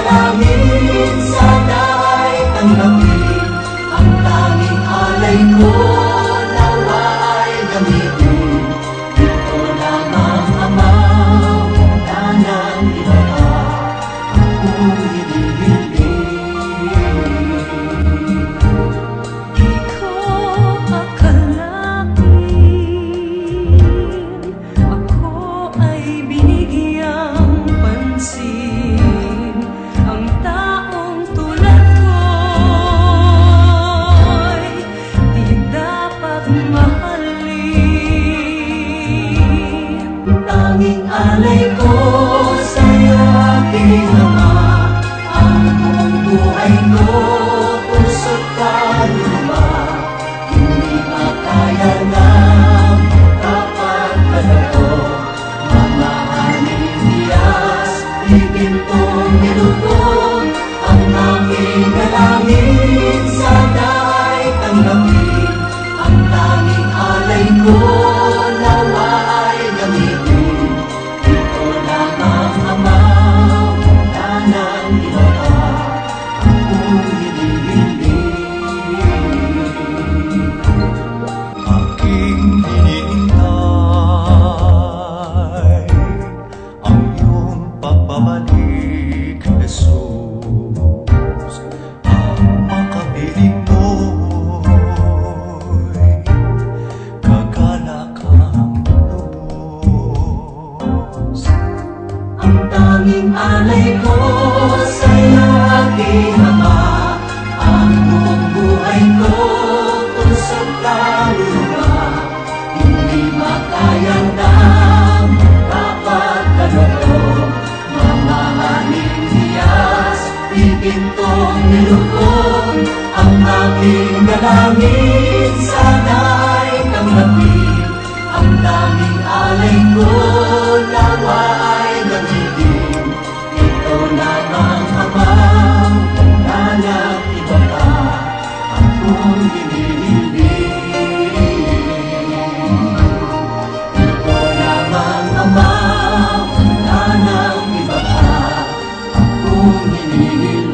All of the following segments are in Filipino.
dalangin sana ay tanggapin. Ang tanging alay ko nawa ay gamitin. Ito lamang Ama, wala nang iba pa akong hinihiling. Ikaw akalain, ako ay binigyang pansin. Ang taong tulad ko'y di dapat mahalin. Tanging alay ko sa'yo, aking Ama, ang buong buhay ko, puso't kaluluwa. Hindi makaya ng dapat kalato, mamahaling hiyas, higintong nilubog. Ang aking dalangin sana ay tanggapin. Ang tanging alay ko nawa ay gamitin. Ito lamang Ama, wala nang iba pa akong hinihiling. Aking hinihintay ang iyong pagbabalik, Jesus. Ang makapiling mo'y kagalak ang lubos. Ang tanging alay ko sa'yo, aking Ama, ang buong buhay ko, puso't kaluluwa. Hindi makayang ng dapat kaloto, mamahaling hiyas, higintong nilubog. Ang aking dalangin sana ay tanggapin. Ang tanging alay ko nawa ay gamitin. Ito lamang Ama, wala nang iba pa akong hinihiling. Ito lamang Ama, wala nang iba pa akong hinihiling.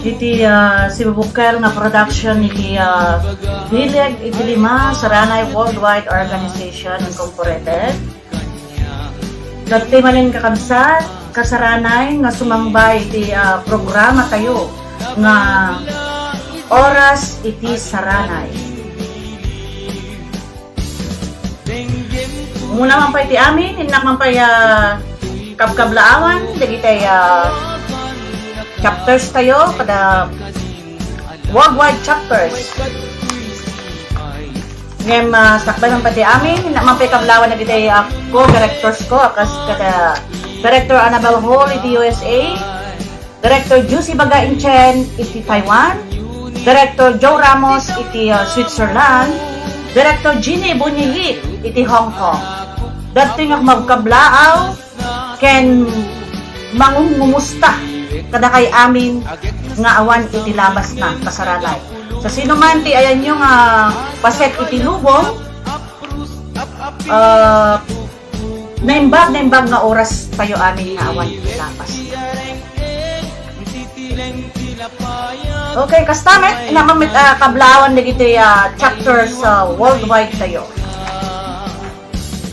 iti si Bubukel nga production iti Bileg iti 5 Saranay Worldwide Organization Incorporated. Dati manin kakabsat kasaranay nga sumangbay iti programa tayo nga Oras iti Saranay. Muna man pa iti amin, hinak man pa kabkablaawan, dagiti chapters tayo, kada worldwide chapters. Ngayon, sakbay man pati amin, hinak man pa kablawan na dagiti co-directors ko, akas kada Director Annabelle Hall iti USA, Director Juicy Baga Inchen iti Taiwan, Director Joe Ramos iti Switzerland, Director Ginny Bunyihit iti Hong Kong. Dati nga magkablaaw, ken mangungumusta kada kay amin nga awan iti labas na kasaranay. Sa sino man ti ayan nyo nga paset iti lubong, naimbag nga oras tayo amin nga awan iti labas. Okay, kastamet, namamit kablawan na dito chapters worldwide tayo.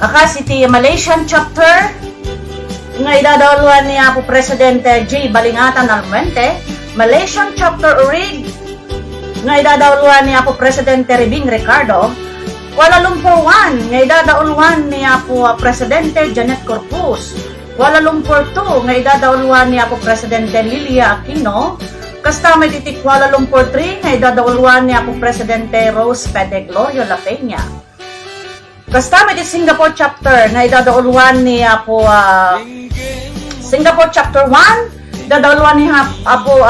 Akas iti Malaysian chapter, nga idadawluan niya po Presidente J. Balingatan Almuente. Malaysian chapter urig, nga idadawluan niya po Presidente Rebing Ricardo. Kuala Lumpur 1, nga idadawluan niya po Presidente Janet Corpus. Kuala Lumpur 2, nga idadawluan niya po Presidente Lilia Aquino. Kastamay iti Kuala Lumpur 3, nga idadawluan niya po Presidente Rose Pede Glorio La Peña. Kastamay iti Singapore chapter, nga idadawluan niya po Singapore chapter 1, idadawluan niya po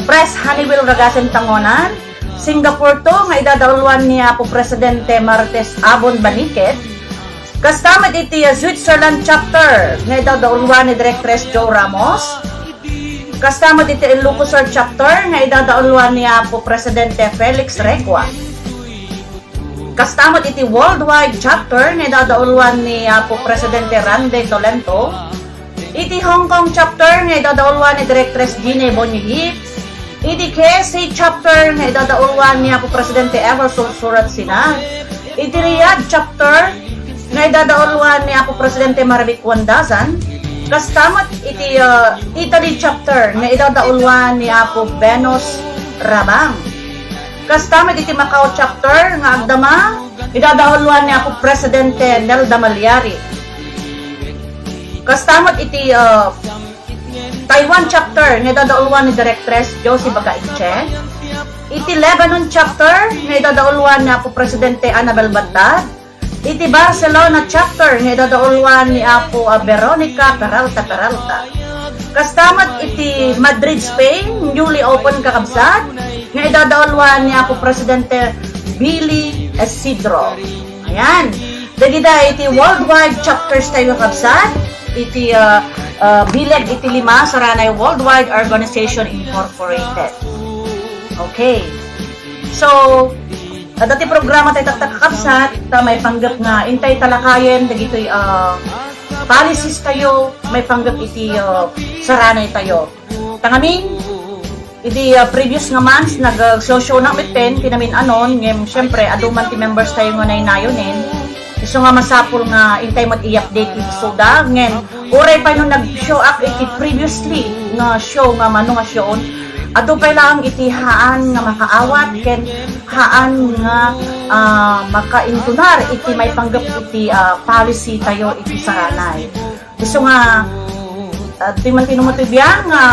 Pres Hannibal Ragasen Tangonan. Singapore 2, nga idadawluan niya po Presidente Martes Abon Baniket. Kastamay iti Switzerland chapter, nga idadawluan ni Directress Joe Ramos. Kasama dito Ilocos chapter nga idadauluan niya po Presidente Felix Recua. Kasama dito worldwide chapter nga idadauluan niya po Presidente Randy Tolento. Iti Hong Kong chapter nga idadauluan ni Directress Ginny Bunyihit. Iti KSA chapter nga idadauluan niya po Presidente Everson Surat Sina. Iti Riyadh chapter nga idadauluan niya po Presidente Marvick Wandazan. Kastamat iti Italy chapter nga idadauluan ni Apo Benos Rabang. Kastamat iti Macau chapter nga agdama idadauluan ni Apo Presidente Nelda Malyari. Kastamat iti Taiwan chapter nga idadauluan ni Directress Josie Baga Inchen. Iti Lebanon chapter nga idadauluan ni Apo Presidente Annabel Bantad. Iti Barcelona chapter nga idadauluan ni Apo Veronica Peralta. Kastamat iti Madrid, Spain, newly open kakabsat nga idadauluan ni Apo Presidente Billy Isidro. Ayan. Dagida iti worldwide chapters tayo kakabsat. Iti Bileg iti 5 Saranay Worldwide Organization Incorporated. Okay. So, dati programa tayo kakabsat, may panggap nga intay talakayen, dagito'y policies tayo, may panggap iti saranay tayo. Tangamin, iti previous nga months, nag-show na miten, tinamin anon, ngayon, syempre, aduman ti members tayo nga nainayonin, iso nga masapul nga intay mag-i-update iti soda, ngayon, uray pa nung nag-show up iti previously nga show nga mano nga show, ato pa lang iti haan nga makaawat ken haan nga makaintunar iti may panggap iti policy tayo iti saranay. Gusto nga di man tinumutibyan nga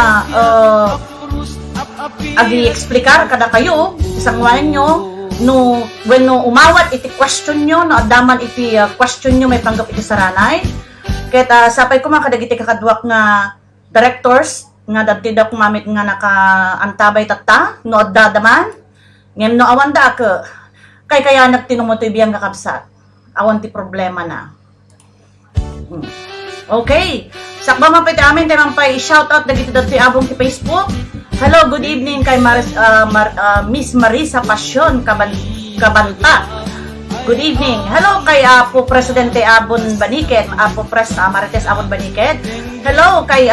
agi-explikar kada kayo isang wanan nyo no when no umawat iti question nyo no adaman iti question nyo may panggap iti saranay. Ket sapay ko mga kadagiti kakadwak nga directors nga dati daw kumamit nga nakaantabay tata, no dadaman, ngayon no awan da ka, kaya nagtinumutoy biyang kakabsat, awan ti problema na. Okay, sakba mapit amin, tayo mampay shoutout na dito dati abong ki Facebook. Hello, good evening kay Miss Marisa Pasyon Kabanta. Good evening. Hello kay Apo Presidente Abon Baniket, Apo Marites Abon Baniket. Hello kay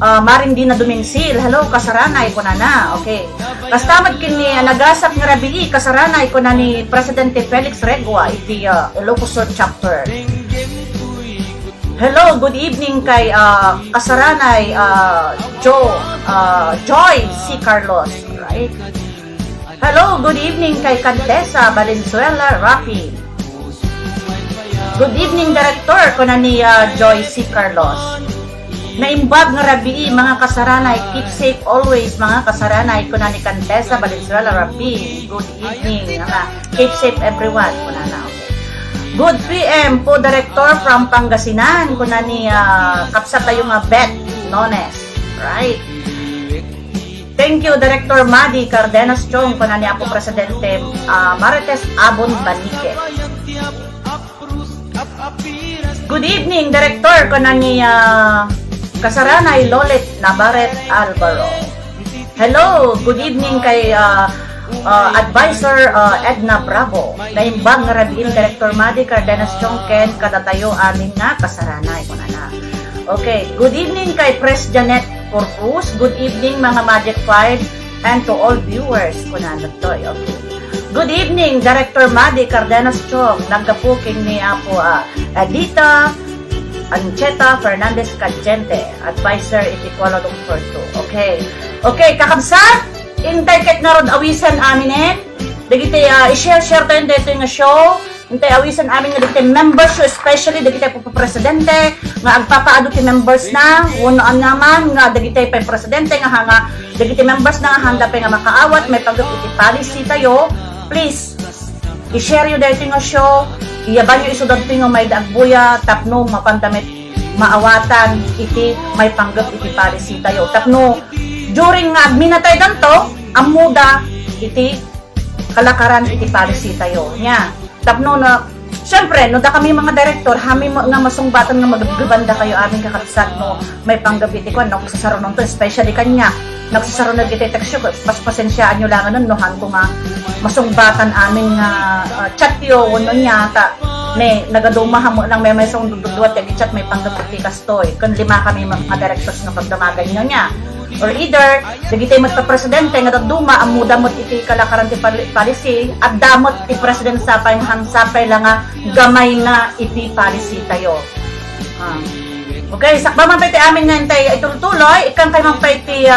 maring di na dumingsil. Hello, kasaranay ko na. Okay. Kastamad kini nagasap nga rabii kasaranay ko na ni Presidente Felix Regua iti Ilocos Sur chapter. Hello, good evening kay kasaranay Joy C. Carlos, right? Hello, good evening kay Candesa Valenzuela Rafi. Good evening, Director ko na ni Joy C. Carlos. Naimbag nga rabii mga kasaranay, keep safe always mga kasaranay ko na ni Candesa Valenzuela Rafi. Good evening, keep safe everyone ko na. Good PM po, Director from Pangasinan ko na ni kapsa tayo nga Beth Nones, right? Thank you, Director Madi Cardenas Chong ko na ni Apo Presidente Marites Abon Banique. Good evening, Director ko na ni kasaranay Lolet Navarrete Alvaro. Hello, good evening kay Advisor Edna Bravo. Naimbang nga rabiin Director Madi Cardenas Chong ken kadatayo amin nga kasaranay ko na. Okay, good evening kay Press Janet Corpus. Good evening mga Magic 5 and to all viewers ko na nagtoy. Okay. Good evening, Director Madi Cardenas Chong. Nagkapuking ni Apo Edita Ancheta Fernandez Cagente, Advisor iti Kuala Lumpur 2. Okay. Okay, kakabsat, intay ket nga rod awisan aminen. Dagiti i-share tayo dito nga show. Intay awisan amin nga dagiti members, especially dagiti po presidente nga agpapaado ti members na unaan naman nga dagiti pa presidente nga dagiti members na handa pa nga makaawat may pagap iti policy tayo. Please i-share yo dito nga show. Iyaban nyo isudad nga may daagbuya, tapno mapandamit maawatan iti may panggap iti policy tayo. Tapno during nga minatay ganto amuda iti kalakaran iti policy tayo nya. Tapno na syempre no da kami mga director hami nga masungbatan nga magbanda kayo aming kakabsat no may panggap iti kwan no kasasaro nung to especially kanya nagsasaro na iti text pas pasensyaan nyo lang nun no hanto nga masungbatan aming chat yo uno niya ta ne nagaduma mo lang may isang dududuat yung chat may panggap iti kastoy kun lima kami mga directors na pagdamagan nyo niya or either dagiti mo ta presidente nga duma ang muda mo iti kalakaran ti policy at damot ti president sapay hansapay lang nga gamay nga iti policy tayo. Okay, sakba man ti amin nga intay ituloy ikang kay man ti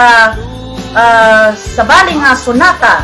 sabaling nga sonata.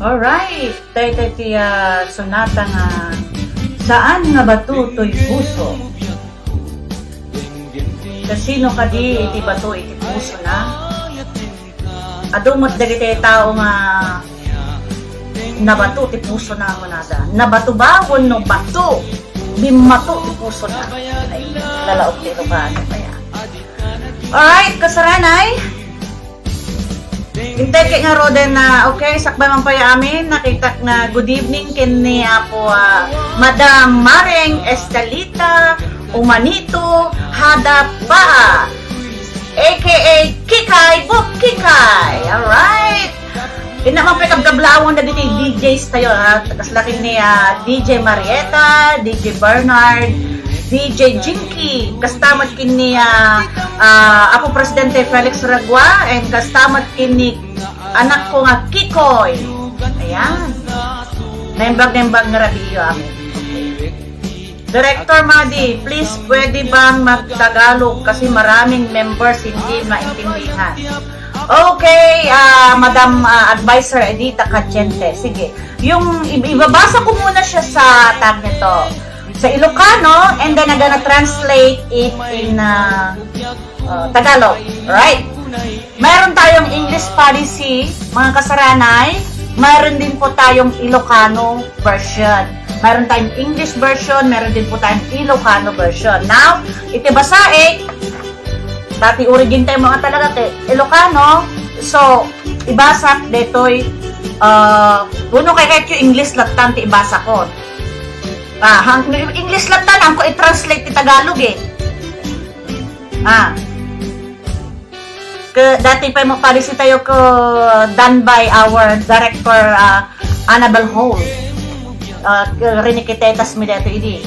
Alright, tay sonata nga saan nga bato to'y puso? Kasino kadi iti bato iti puso na? Adumot dagiti tao nga nabato ti puso na mo nada. Nabato ba no bato? Bimato ti puso na. Ay, lalaot ti lugar pa yan. Alright, kasaranay. Hintay kay nga Roden na okay, sakbay man pa amin nakita na good evening kini po Madam Mareng Estelita Umanito Hadapa aka Kikay Book Kikay. Alright. Naman pa kabgablawon na dito DJs tayo ha. Kaslaki ni DJ Marieta, DJ Bernard, DJ Jinky, kastamat kini ako Presidente Felix Ragua and kastamat kini anak ko nga Kikoy. Ayan. Nembag-nembag nga radio amin. Director Madi, please pwede bang mag-Tagalog kasi maraming members hindi maintindihan. Okay, Madam Advisor Edita Cachente. Sige. Yung ibabasa ko muna siya sa tag nito. Sa Ilocano, and then I'm gonna translate it in Tagalog. Right? Mayroon tayong English policy, mga kasaranay. Mayroon din po tayong Ilocano version. Mayroon tayong English version, mayroon din po tayong Ilocano version. Now, itibasaik, dati origin tayo mga talaga kay Ilocano. So, ibasak detoy, puno kay kahit yung English latan ti ibasa ko. English lang talang ko i-translate ti Tagalog eh. Dati pa mo policy tayo ko done by our director Annabel Hall. Rinikitetas mi dito idi.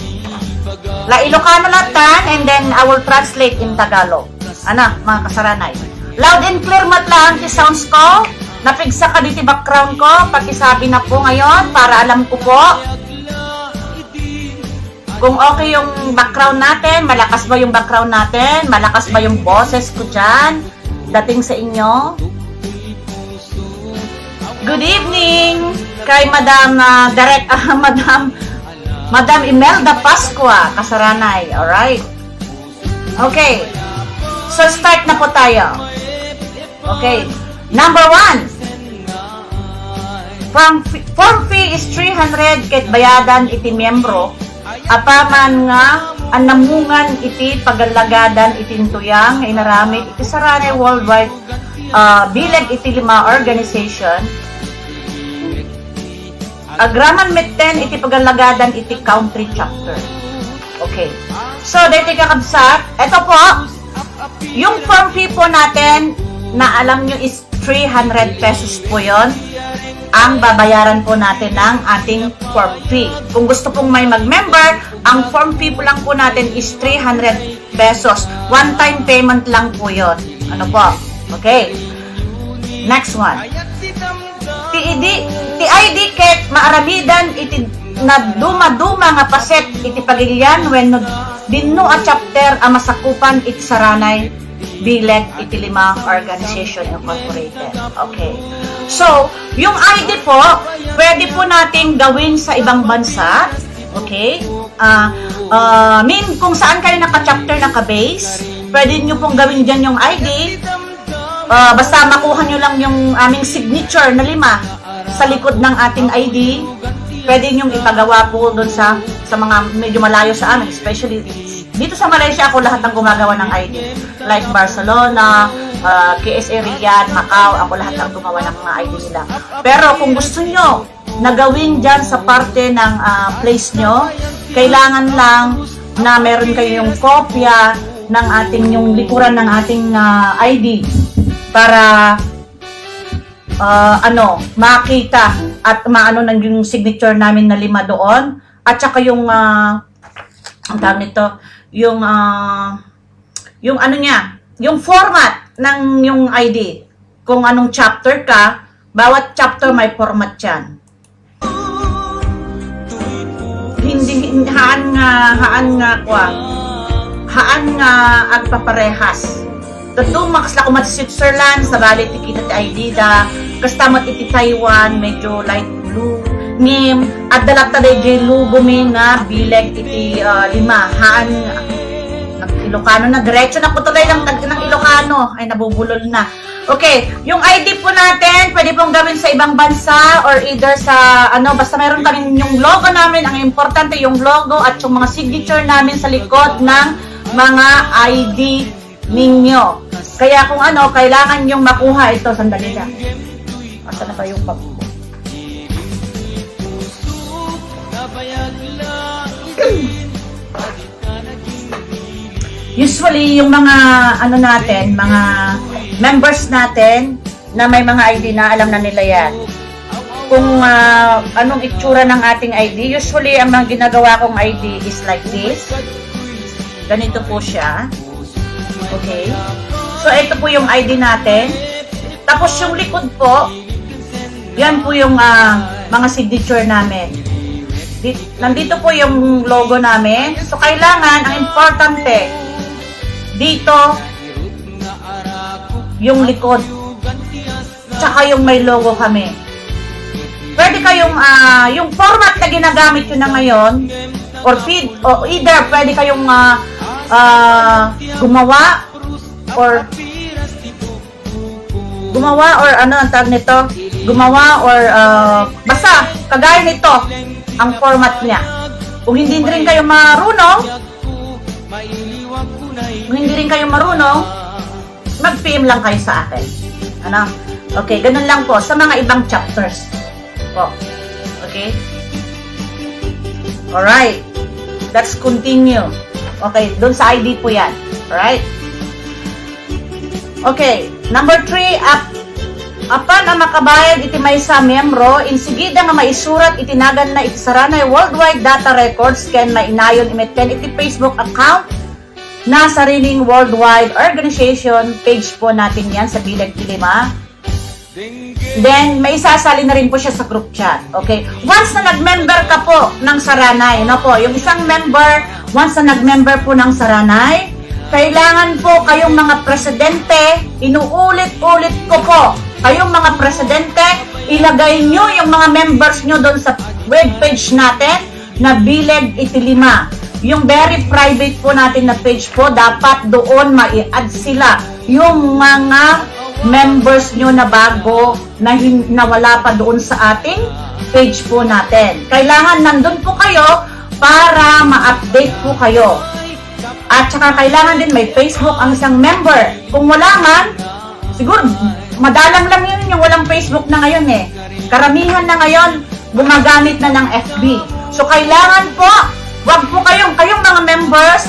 La Ilocano latan and then I will translate in Tagalog. Ana, mga kasaranay. Loud and clear mat lang ti sounds ko. Napigsa ka dito background ko. Pakisabi na po ngayon para alam ko po. Kung okay yung background natin, malakas ba yung background natin, malakas ba yung boses ko dyan, dating sa inyo. Good evening kay Madam Madam Imelda Pascua, kasaranay. Alright. Okay. So start na po tayo. Okay. Number 1. Form fee is 300 ket bayadan iti miyembro. Apaman nga anamungan iti pagalagadan itintuyang nga inaramid iti saranay worldwide bilag iti 5 organization. Agraman metten iti pagalagadan iti country chapter. Okay. So, dito kakabsat. Ito po, yung form fee po natin na alam nyo is 300 pesos po yon ang babayaran po natin ng ating form fee. Kung gusto pong may mag-member, ang form fee po lang po natin is 300 pesos. One-time payment lang po yun. Ano po? Okay. Next one. Ti ID ket maaramidan iti na duma-duma nga paset iti pagilian when dinno a chapter a masakupan iti saranay bileg iti 5 organization incorporated. Okay. So, yung ID po, pwede po nating gawin sa ibang bansa. Okay? Kung saan kayo naka-chapter, naka-base, pwede nyo pong gawin dyan yung ID. Basta makuha nyo lang yung aming signature na 5 sa likod ng ating ID. Pwede nyo ipagawa po doon sa mga medyo malayo sa amin, especially dito sa Malaysia, ako lahat ng gumagawa ng ID. Like Barcelona, KSA Riyadh, Macau, ako lahat ang gumawa ng mga ID nila. Pero kung gusto nyo na gawin dyan sa parte ng place nyo, kailangan lang na meron kayo yung kopya ng ating, yung likuran ng ating ID para makita at maano ng yung signature namin na 5 doon at saka yung ang tawag nito, yung ano niya, yung format ng yung ID. Kung anong chapter ka, bawat chapter may format yan. Hindi haan nga agpaparehas. Totoo makasla ko mat Switzerland sa balit tikita ti ID da kastamot iti Taiwan, medyo light blue. Ngem, at dalagta day logo mi nga bileg iti 5. Haan, ng Ilocano na, diretso na po tuloy ng Ilocano. Ay, nabubulol na. Okay, yung ID po natin, pwede pong gawin sa ibang bansa or either sa, basta meron kami yung logo namin. Ang importante yung logo at yung mga signature namin sa likod ng mga ID ninyo. Kaya kung kailangan yung makuha ito, sandali lang. Asa na ba yung pag... Usually, yung mga natin, mga members natin na may mga ID na, alam na nila yan. Kung anong itsura ng ating ID, usually ang mga ginagawa kong ID is like this. Ganito po siya. Okay? So, ito po yung ID natin. Tapos yung likod po, yan po yung mga signature namin. Nandito po yung logo namin. So, kailangan, ang importante, dito, yung likod. Tsaka yung may logo kami. Pwede kayong, yung format na ginagamit ko na ngayon, or either pwede kayong gumawa, or ang tawag nito, basta, kagaya nito, ang format niya. Kung hindi rin kayo marunong, mag-PM lang kayo sa akin. Okay, ganun lang po sa mga ibang chapters po. Okay? Alright. Let's continue. Okay, dun sa ID po yan. Alright? Okay, number 3, apan ang makabayad iti maysa miyembro, insigida nga maisurat itinagan na iti Saranay Worldwide Data Records ken mainayon imeten iti Facebook account na sariling worldwide organization page po natin yan sa bilag 5. Then, may isasali na rin po siya sa group chat. Okay? Once na nag-member ka po ng Saranay, yung isang member, once na nag-member po ng Saranay, kailangan po kayong mga presidente, inuulit-ulit ko po, kayong mga presidente, ilagay nyo yung mga members nyo doon sa webpage natin na bilag iti 5. Yung very private po natin na page po, dapat doon mai-add sila yung mga members nyo na bago na wala pa doon sa ating page po natin. Kailangan nandun po kayo para ma-update po kayo. At saka kailangan din may Facebook ang isang member. Kung wala man, siguro madalang lang yun yung walang Facebook na ngayon eh. Karamihan na ngayon gumagamit na ng FB. So kailangan po, wag po kayong mga members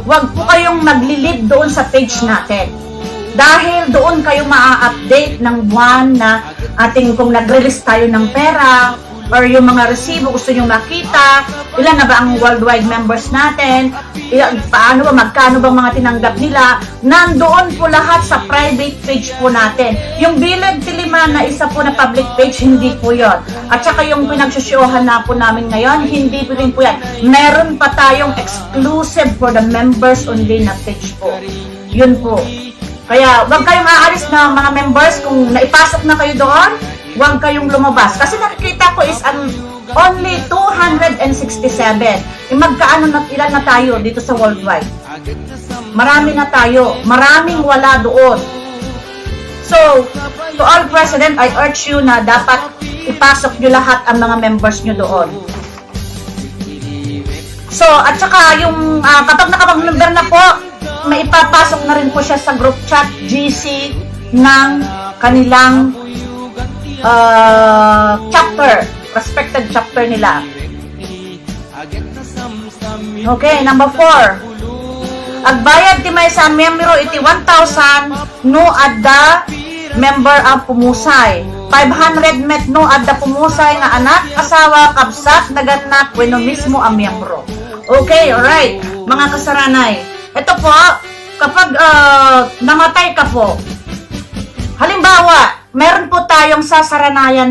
wag po kayong maglilid doon sa page natin. Dahil doon kayo maa-update ng buwan na kung nag-release tayo ng pera or yung mga resibo gusto nyo makita, ilan na ba ang worldwide members natin, magkano bang mga tinanggap nila, nandoon po lahat sa private page po natin. Yung bilag Tiliman na isa po na public page, hindi po yon. At saka yung pinagsusyohan na po namin ngayon, hindi po rin po yan. Meron pa tayong exclusive for the members only na page po. Yun po. Kaya huwag kayong aalis na mga members, kung naipasok na kayo doon, huwag kayong lumabas. Kasi nakikita ko is only 267. Magkaano na ilan na tayo dito sa worldwide? Marami na tayo. Maraming wala doon. So, to all president, I urge you na dapat ipasok nyo lahat ang mga members nyo doon. So, at saka yung kapag nakapag-member na po, maipapasok na rin po siya sa group chat GC ng kanilang chapter, respected chapter nila. Okay, number 4. Agbayad ti may sa membro iti 1,000 no adda member ang pumusay. 500 met no adda pumusay nga anak, asawa, kabsat, naganak, wenno mismo ang membro. Okay, alright. Mga kasaranay, ito po, kapag namatay ka po, halimbawa, meron po tayong sasaranayan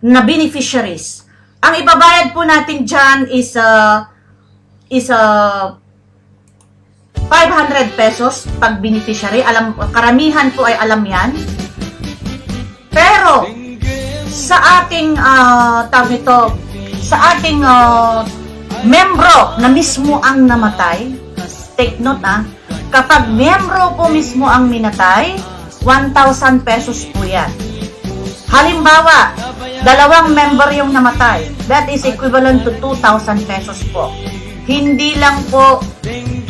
na beneficiaries. Ang ibabayad po natin dyan is 500 pesos pag beneficiary. Karamihan po ay alam yan. sa ating tawag nito, sa ating membro na mismo ang namatay, take note kapag membro po mismo ang minatay, 1,000 pesos po yan. Halimbawa, 2 member yung namatay, that is equivalent to 2,000 pesos po. Hindi lang po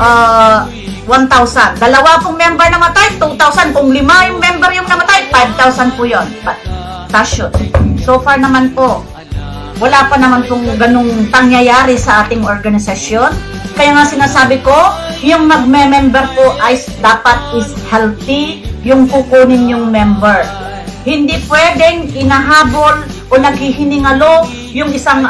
1,000. 2 pong member namatay, 2,000. Kung 5 yung member yung namatay, 5,000 po yun. Tasyo. So far naman po, wala pa naman pong ganung pangyayari sa ating organisasyon. Kaya nga sinasabi ko, yung magme-member po ay dapat is healthy yung kukunin yung member. Hindi pwedeng inahabol o naghihiningalo yung isang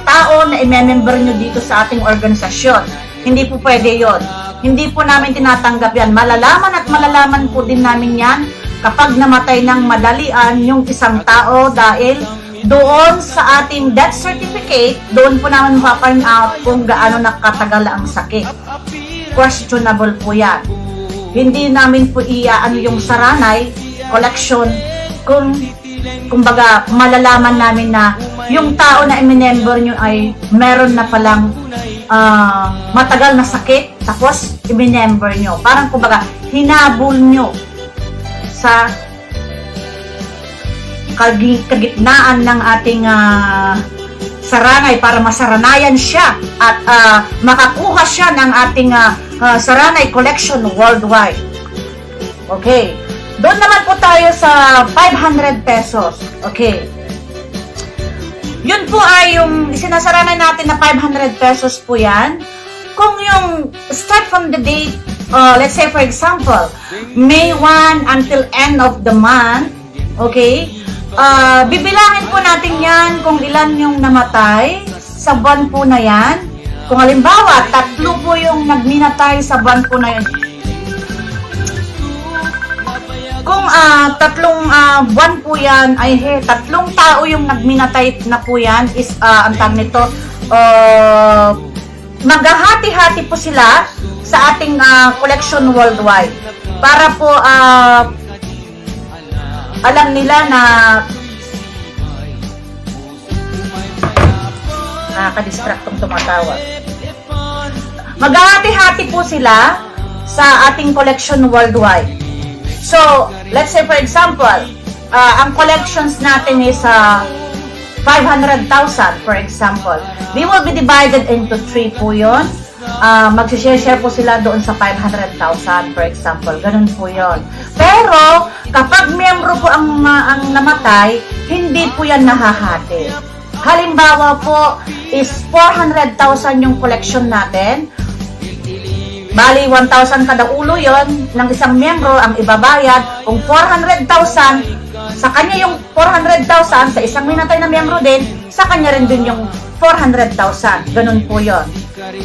tao na i-member nyo dito sa ating organisasyon. Hindi po pwede yon. Hindi po namin tinatanggap yan. Malalaman at malalaman po din namin yan kapag namatay ng madalian yung isang tao dahil doon sa ating death certificate, doon po namin mapafind out kung gaano nakatagal ang sakit. Questionable po yan. Hindi namin po ano yung saranay, collection, kumbaga malalaman namin na yung tao na i-member nyo ay meron na palang matagal na sakit, tapos i-member nyo. Parang kumbaga hinabol nyo sa kagitnaan ng ating saranay para masaranayan siya at makakuha siya ng ating saranay collection worldwide. Okay. Doon naman po tayo sa 500 pesos. Okay. Yun po ay yung sinasaranay natin na 500 pesos po yan. Kung yung start from the date, let's say for example, May 1 until end of the month, okay, bibilangin po natin yan kung ilan yung namatay sa buwan po na yan. Kung halimbawa, 3 po yung nagminatay sa buwan po na yan. Kung 3 buwan po yan, ay 3 tao yung nagminatay na po yan, is ang tag nito, maghahati-hati po sila sa ating collection worldwide. Para po alam nila na nakaka-distract tong tumatawag. Maghahati-hati po sila sa ating collection worldwide. So, let's say for example, ang collections natin is 500,000 for example. They will be divided into 3 po yun. Mag-share po sila doon sa 500,000 for example. Ganun po yun. Pero, kapag miyembro po ang namatay, hindi po yan nahahati. Halimbawa po is 400,000 yung collection natin. Bali, 1,000 kada ulo yon ng isang miyembro ang ibabayad. Kung 400,000, sa kanya yung 400,000, sa isang minatay na miyembro din, sa kanya rin din yung 400,000. Ganun po yon.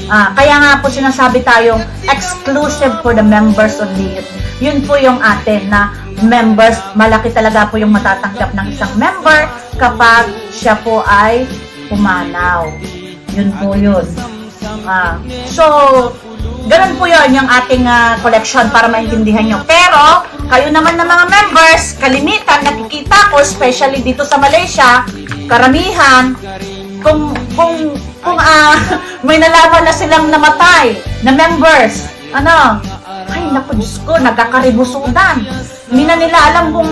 Kaya nga po sinasabi tayong exclusive for the members only. Yun po yung atin na members. Malaki talaga po yung matatanggap ng isang member kapag siya po ay pumanaw. Yun po yun. So, ganun po yun yung ating collection para maintindihan nyo. Pero, kayo naman na mga members, kalimitan, nakikita ko, especially dito sa Malaysia, karamihan, kung may nalaman na silang namatay na members, ay naku Diyos ko, nagkakaribusudan. Hindi na nila alam kung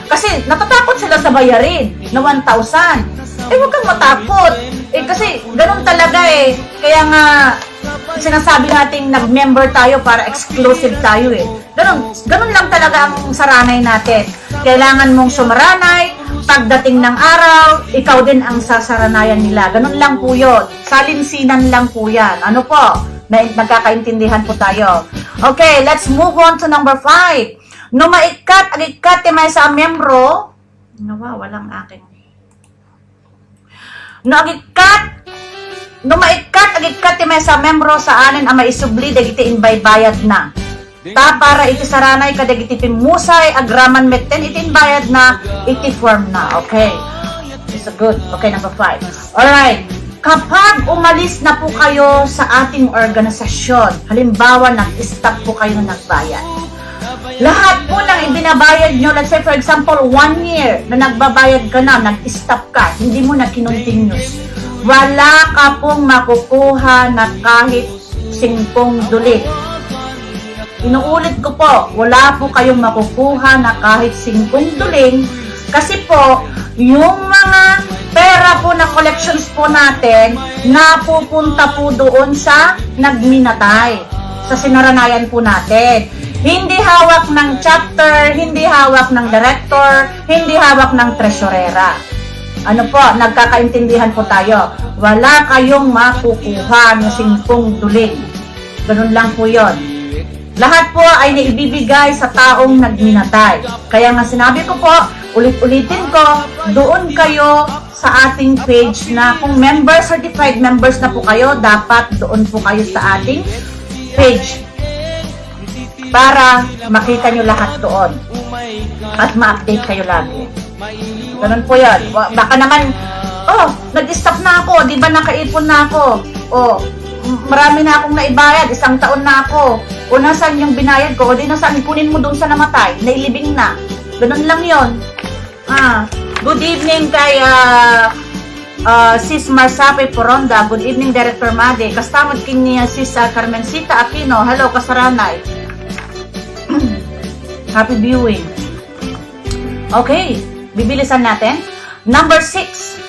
kasi natatakot sila sa bayarin na 1,000. Huwag kang matakot. Kasi ganun talaga Kaya nga, sinasabi natin nag-member tayo para exclusive tayo Ganun lang talaga ang saranay natin. Kailangan mong sumaranay, pagdating ng araw, ikaw din ang sasaranayan nila. Ganun lang po yun. Salinsinan lang po yan. Ano po? Nagkakaintindihan po tayo. Okay, let's move on to number 5. No maikat, agikat, may sa membro. Walang aking. No maikat, agikat, may sa membro sa anin ang maisubli, dagiti inbaybayad na. Ta para iti saranay kadag iti pimusay agraman metten iti inbayad na iti form na. Okay. It's good. Okay, number 5. Alright. Kapag umalis na po kayo sa ating organisasyon, halimbawa nag-stop po kayo nagbayad. Lahat po ng ibinabayad nyo, let's say for example, 1 year na nagbabayad ka na, nag-stop ka, hindi mo na kinontinuous. Wala ka pong makukuha na kahit 5 dulit. Inuulit ko po, wala po kayong makukuha na kahit 5 duling kasi po, yung mga pera po na collections po natin, napupunta po doon sa nagminatay, sa sinaranayan po natin. Hindi hawak ng chapter, hindi hawak ng director, hindi hawak ng tresurera. Ano po, nagkakaintindihan po tayo. Wala kayong makukuha ng 5 duling. Ganun lang po yon. Lahat po ay naibibigay sa taong nagminatay. Kaya nga sinabi ko po, ulit-ulitin ko, doon kayo sa ating page na kung certified members na po kayo, dapat doon po kayo sa ating page para makita nyo lahat doon at ma-update kayo lagi. Ganun po yan. Baka naman, nag-stop na ako, di ba nakaipon na ako? Marami na akong naibayad, 1 taon na ako. O nasaan yung binayad ko? O di nasaan, kunin mo doon sa namatay, nailibing na. Ganun lang yon. Good evening kay Sis Marsape Poronda. Good evening Director Made. Kastamad king niya Sis Carmencita Aquino. Hello Kasaranay. Happy viewing. Okay, bibilisan natin. Number 6.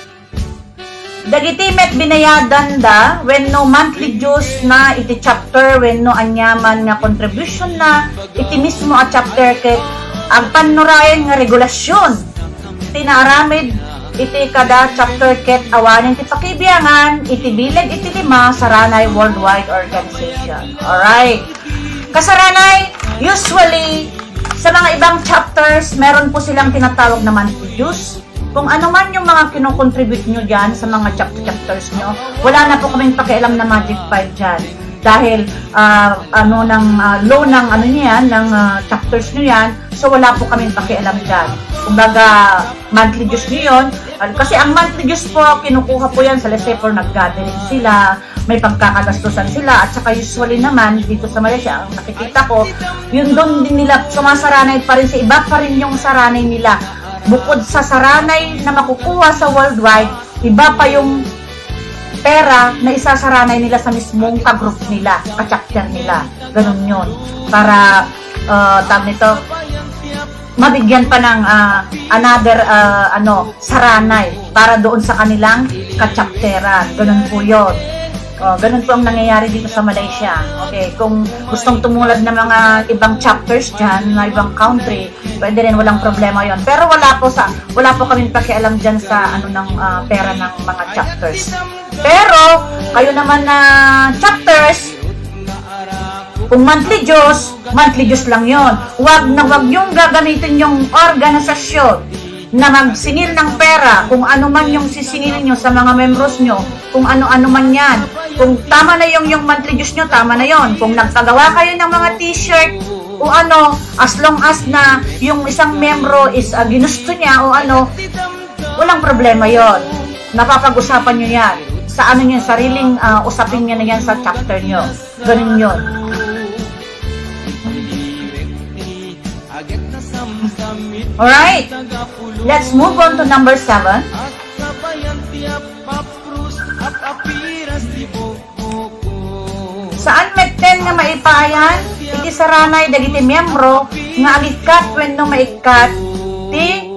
Dagiti met binayadan da when no monthly dues na iti chapter when no anyaman nga contribution na iti mismo a chapter ket ang panurayan nga regulasyon tinaaramid iti kada chapter ket awanin ti pakibiyangan iti bileg iti 5 Saranay Worldwide Organization. Alright. Kasaranay, usually sa mga ibang chapters, meron po silang tinatawag na monthly dues. Kung ano man yung mga kinocontribute nyo dyan sa mga chapters nyo, wala na po kaming pakialam na Magic 5 dyan. Dahil law ng chapters nyo yan, so wala po kaming pakialam dyan. Kumbaga, monthly dues nyo yun. Kasi ang monthly dues po, kinukuha po yan sa let's say for nag-gathering sila, may pagkakagastusan sila, at saka usually naman, dito sa Malaysia, ang nakikita ko, yun doon din nila sumasaranay pa rin sa iba pa rin yung saranay nila. Bukod sa saranay na makukuha sa worldwide, iba pa yung pera na isasaranay nila sa mismong ka-group nila, ka-chapter nila. Ganun yun. Para, mabigyan pa ng another saranay para doon sa kanilang ka-chapteran. Ganun po yun. Ganun po ang nangyayari dito sa Malaysia. Okay, kung gustong tumulad ng mga ibang chapters dyan, na ibang country, pwede rin, walang problema yon. Pero wala po kaming pakialam dyan sa pera ng mga chapters. Pero, kayo naman na chapters, kung monthly dues lang yon. Wag yung gagamitin yung organisasyon na magsingil ng pera, kung ano man yung sisingilin nyo sa mga members nyo, kung ano-ano man yan. Kung tama na yung monthly dues nyo, tama na yon. Kung nagpagawa kayo ng mga t-shirt, o as long as na yung isang membro is ginusto niya, walang problema yon. Napapag-usapan nyo yan. Sa sariling usapin nyo na yan sa chapter nyo. Ganun yon. Alright, let's move on to number 7. Saan meten nga maipayan, iti saranay dagiti miyembro nga agikat when no maikat ti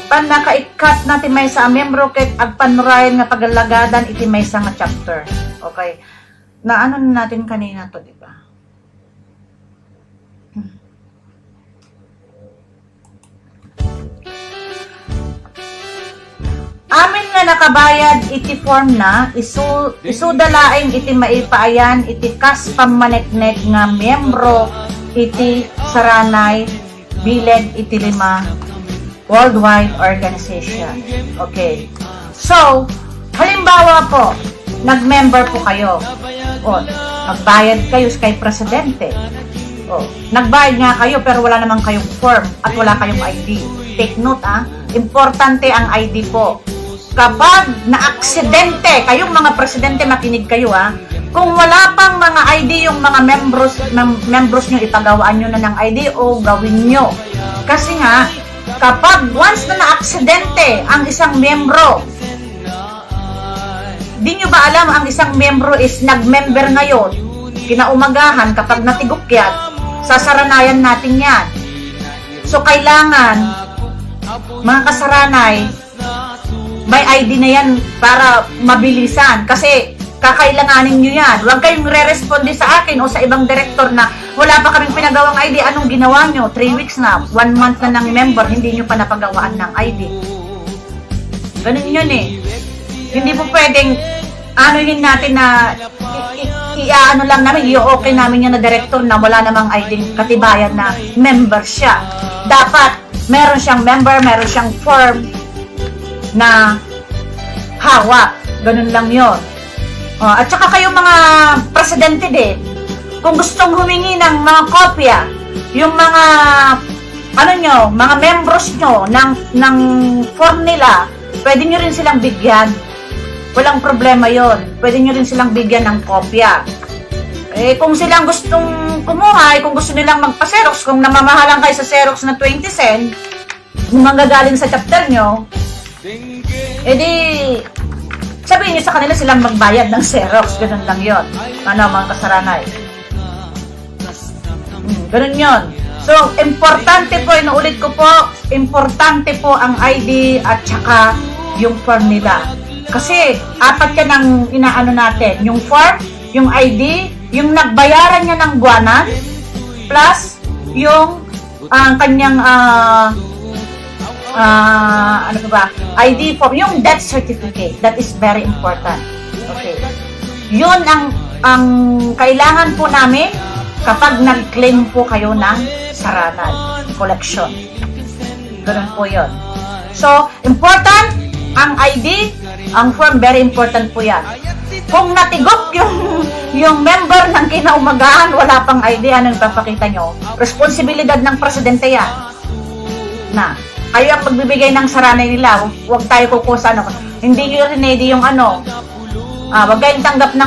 panakaikat na ti may sa miyembro ket agpanurayan nga pagalagadan iti may sa nga chapter. Okay. Na natin kanina to, di ba? Amin nga nakabayad iti form na isudalaing iti maipaayan iti kas pamaneknek nga miyembro iti saranay bileg iti 5 Worldwide Organization. Okay. So, halimbawa po, nag-member po kayo. Nagbayad kayo kay presidente. Nagbayad nga kayo pero wala namang kayong form at wala kayong ID. Take note importante ang ID po. Kapag na-aksidente, kayong mga presidente, makinig kayo Kung wala pang mga ID yung mga membros nyo, ipagawaan nyo na ng ID o gawin nyo. Kasi nga, kapag once na na-aksidente ang isang membro, di nyo ba alam ang isang membro is nag-member ngayon, kinaumagahan kapag natigukyat, sasaranayan natin yan. So, kailangan, mga kasaranay, may ID na yan para mabilisan. Kasi, kakailanganin nyo yan. Huwag kayong re-responde sa akin o sa ibang director na wala pa kaming pinagawang ID. Anong ginawa nyo? 3 weeks na, 1 month na ng member, hindi nyo pa napagawaan ng ID. Ganun yun eh. Hindi po pwedeng anuhin natin na i-ano lang namin, i-okay namin yan na director na wala namang ID katibayan na member siya. Dapat meron siyang member, meron siyang form na hawak. Ganun lang yun. At saka kayong mga presidente din, kung gustong humingi ng mga kopya, yung mga ano nyo, mga members nyo ng form nila, pwede nyo rin silang bigyan. Walang problema yon. Pwede nyo rin silang bigyan ng kopya. Eh, kung silang gustong kumuha, kung gusto nilang magpa-Xerox, kung namamahalan kayo sa Xerox na 20 cent, kung manggagaling sa chapter nyo, edi, sabihin nyo sa kanila silang magbayad ng Xerox. Ganun lang yon. Ano, mga kasaranay? Ganun yon. So, importante po, inuulit ko po, importante po ang ID at saka yung form nila. Kasi, apat yan ang inaano natin. Yung form, yung ID, yung nagbayaran niya ng buwanan, plus yung kanyang ano ba, ID form, yung death certificate. That is very important. Okay. Yun ang kailangan po namin kapag nag-claim po kayo ng Saranay collection. Ganun po yun. So, important ang ID, ang form, very important po yan. Kung natigok yung member ng kinaumagahan, wala pang ID, anong papakita nyo? Responsibilidad ng presidente yan. Na, kayo ang magbibigay ng Saranay nila, huwag tayo kukusa, ano, hindi nyo rin ready yung ano, huwag kayong tanggap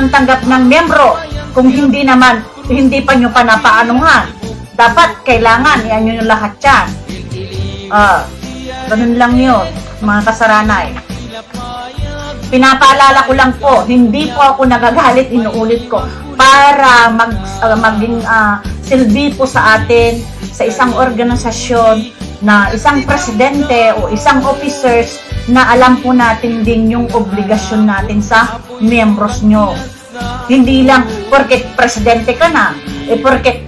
ng membro, kung hindi naman, hindi pa nyo pa napaanuhan. Dapat, kailangan, yan nyo yung lahat yan. Ganun lang yun, mga kasaranay. Pinapaalala ko lang po, hindi po ako nagagalit, inuulit ko, para maging silbi po sa atin, sa isang organisasyon, na isang presidente o isang officers na alam po natin din yung obligasyon natin sa membros nyo. Hindi lang porket presidente ka na, porket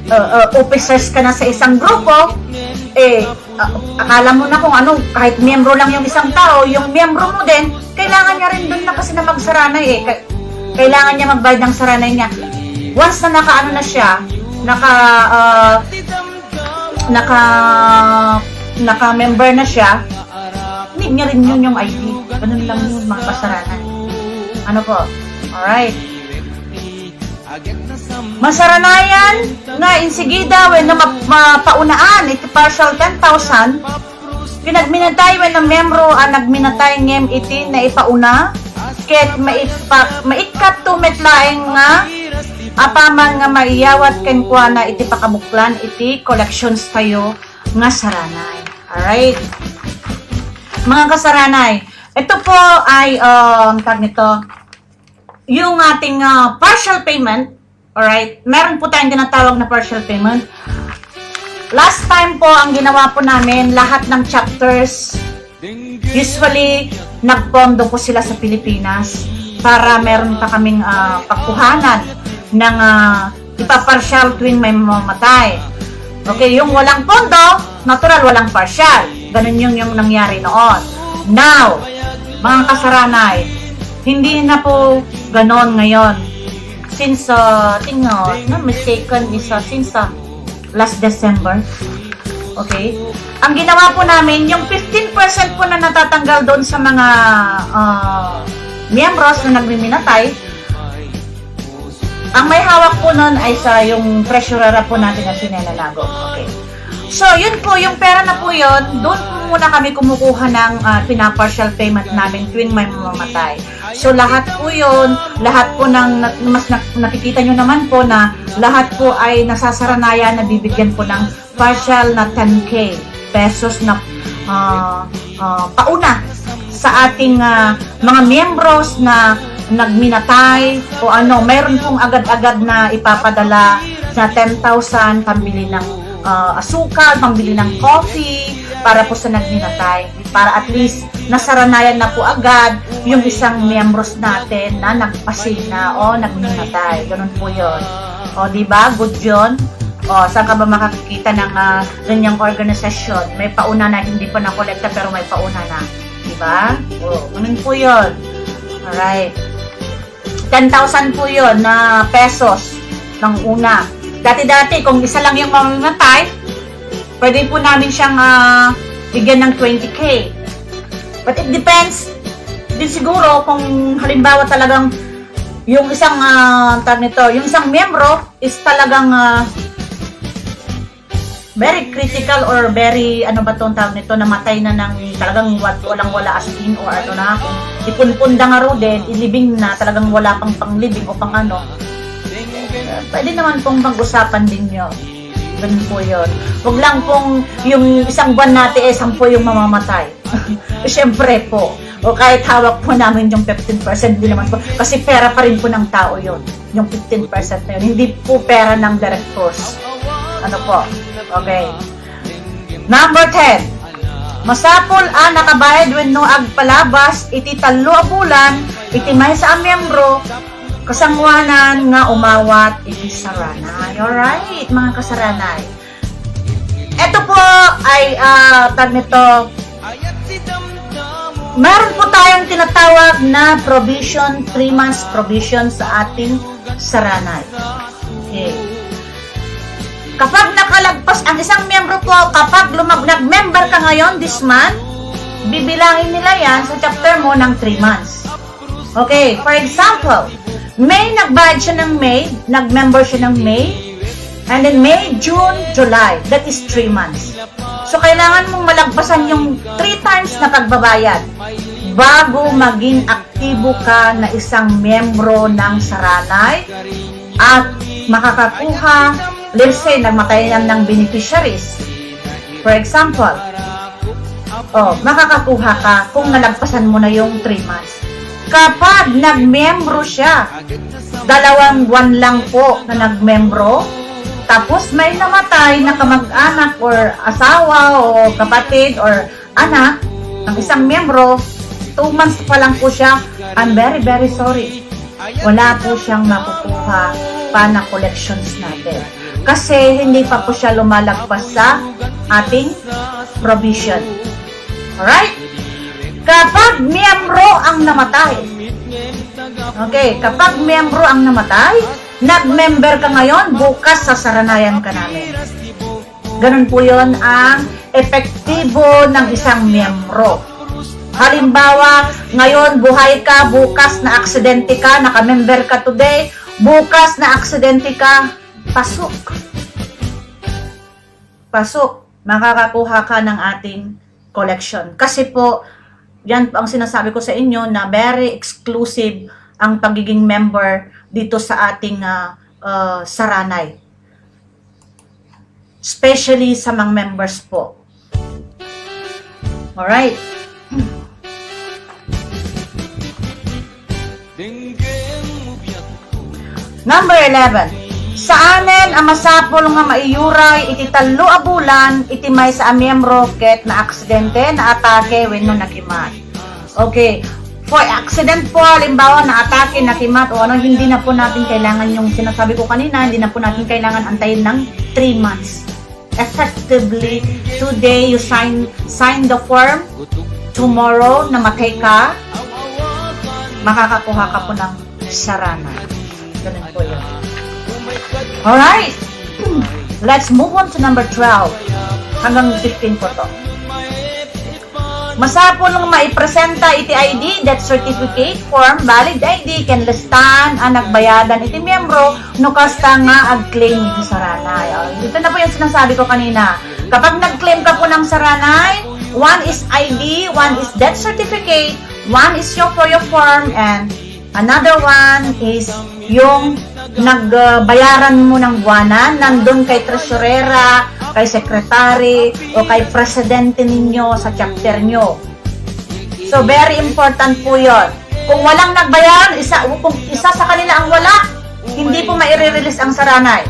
officers ka na sa isang grupo, akala mo na kung ano, kahit miyembro lang yung isang tao, yung miyembro mo din, kailangan niya rin doon na kasi na magsaranay kailangan niya magbayad ng saranay niya. Once na nakaano na siya, naka-member na siya, need niya rin yun yung ID. Ganun lang yun, mga kasaranay. Ano po? Alright. Masaranayan nga insigida when na mapaunaan iti partial 10,000 pinagminatay when na membro nagminatay ngem iti na ipauna ket maikat tumetlaeng nga apaman nga maiyawat ken kuana iti pakabuklan iti collections tayo nga saranay. Alright, mga kasaranay, ito po ay tag nito yung ating partial payment. Alright, meron po tayong tinatawag na partial payment. Last time po, ang ginawa po namin, lahat ng chapters, usually, nagpondo po sila sa Pilipinas para meron pa kaming pagkuhanan ng ipapartial tuwing may mamamatay. Okay, yung walang pondo, natural, walang partial. Ganun yung nangyari noon. Now, mga kasaranay, hindi na po ganon ngayon. Since, mistaken is since last December. Okay? Ang ginawa po namin, yung 15% po na natatanggal doon sa mga miyembros na nagmiminatay, ang may hawak po nun ay sa yung treasurer po natin na sinenalago. Okay. So, yun po, yung pera na po yun, doon po muna kami kumukuha ng pinapartial payment namin tuwing may mamamatay. So, lahat po yun, lahat po ng, nakikita nyo naman po na lahat po ay nasasaranayan na bibigyan po ng partial na 10K pesos na pauna sa ating mga miyembros na nagminatay o ano, mayroon pong agad-agad na ipapadala na 10,000 pambili ng asukal, pambili ng coffee para po sa nagminatay, para at least nasaranayan na po agad yung isang miyembros natin na nagpasina o nagminatay. Ganun po yun. O, diba? Good yun. O, saan ka ba makakikita ng ganyang organisasyon? May pauna na, hindi pa na-kolekta pero may pauna na. Diba? O, ganun po yun. Alright. 10,000 po yun na pesos ng una. Dati-dati, kung isa lang yung mamamatay, pwede po namin siyang bigyan ng 20K. But it depends din siguro kung halimbawa talagang yung isang yung isang miyembro is talagang very critical or very, ano ba itong tawag nito, namatay na ng talagang walang-wala as in or ano na, kung ipunpunda nga ro din, ilibing na, talagang wala pang panglibing o pang ano. Pwede naman pong mag-usapan din yun. Ganun po yun. Huwag lang pong yung isang buwan natin 10 yung mamamatay. Siyempre po. O kahit hawak po namin yung 15%, hindi naman po. Kasi pera pa rin po ng tao yun. Yung 15% na yun. Hindi po pera ng directors. Ano po? Okay. Number 10. Masapol nakabayad when no agpalabas, iti talo a bulan, iti may sa miyembro, kasangwanan nga umawat iti saranay. Alright, mga kasaranay. Ito po ay tag nito, meron po tayong tinatawag na provision, 3 months provision sa ating saranay. Okay. Kapag nakalagpas ang isang miyembro po, kapag nag-member ka ngayon this month, bibilangin nila yan sa chapter mo ng 3 months. Okay, for example, May, nagbayad siya ng May, nag-member siya ng May, and then May, June, July. That is 3 months. So, kailangan mong malagpasan yung 3 times na pagbabayad bago maging aktibo ka na isang miyembro ng saranay at makakakuha, let's say, nagmatay ng beneficiaries. For example, makakakuha ka kung nalagpasan mo na yung 3 months. Kapag nagmembro siya, 2 buwan lang po na nagmembro, tapos may namatay na kamag-anak or asawa o kapatid or anak ng isang miyembro, 2 months pa lang po siya, I'm very, very sorry. Wala po siyang makukuha pa na collections natin. Kasi hindi pa po siya lumalagpas sa ating provision. Alright? Kapag miyembro ang namatay, okay, kapag miyembro ang namatay, nag-member ka ngayon, bukas sasaranayan ka namin. Ganun po yun ang epektibo ng isang miyembro. Halimbawa, ngayon buhay ka, bukas na aksidente ka, naka-member ka today, bukas na aksidente ka, pasok. Pasok, makakakuha ka ng ating collection. Kasi po, yan ang sinasabi ko sa inyo na very exclusive ang pagiging member dito sa ating saranay. Especially sa mga members po. Alright. Number 11. Sa anen ang masapol nga maiyuray iti 3 a bulan iti may sa miyembro ket na aksidente na atake wenno nakimat. Okay. For accident po, halimbawa na atake, nakimat o ano, hindi na po natin kailangan yung sinasabi ko kanina, hindi na po natin kailangan antayin ng 3 months. Effectively, today you sign the form, tomorrow namatay ka, makakakuha ka po ng sarana. Ganun po yun. Alright, let's move on to number 12. Hanggang 15 po to. Masapol ng maipresenta iti ID, death certificate, form, valid ID, ken listan, nagbayadan iti miyembro, no kasta nga ag-claim iti saranay. Ito na po yung sinasabi ko kanina. Kapag nag-claim ka po ng Saranay, one is ID, one is death certificate, one is your for your form, and another one is yung nagbayaran mo ng buwanan, nandun kay treasurera, kay secretary, o kay presidente ninyo sa chapter nyo. So, very important po yun. Kung walang nagbayaran, kung isa sa kanila ang wala, hindi po maire-release ang Saranay.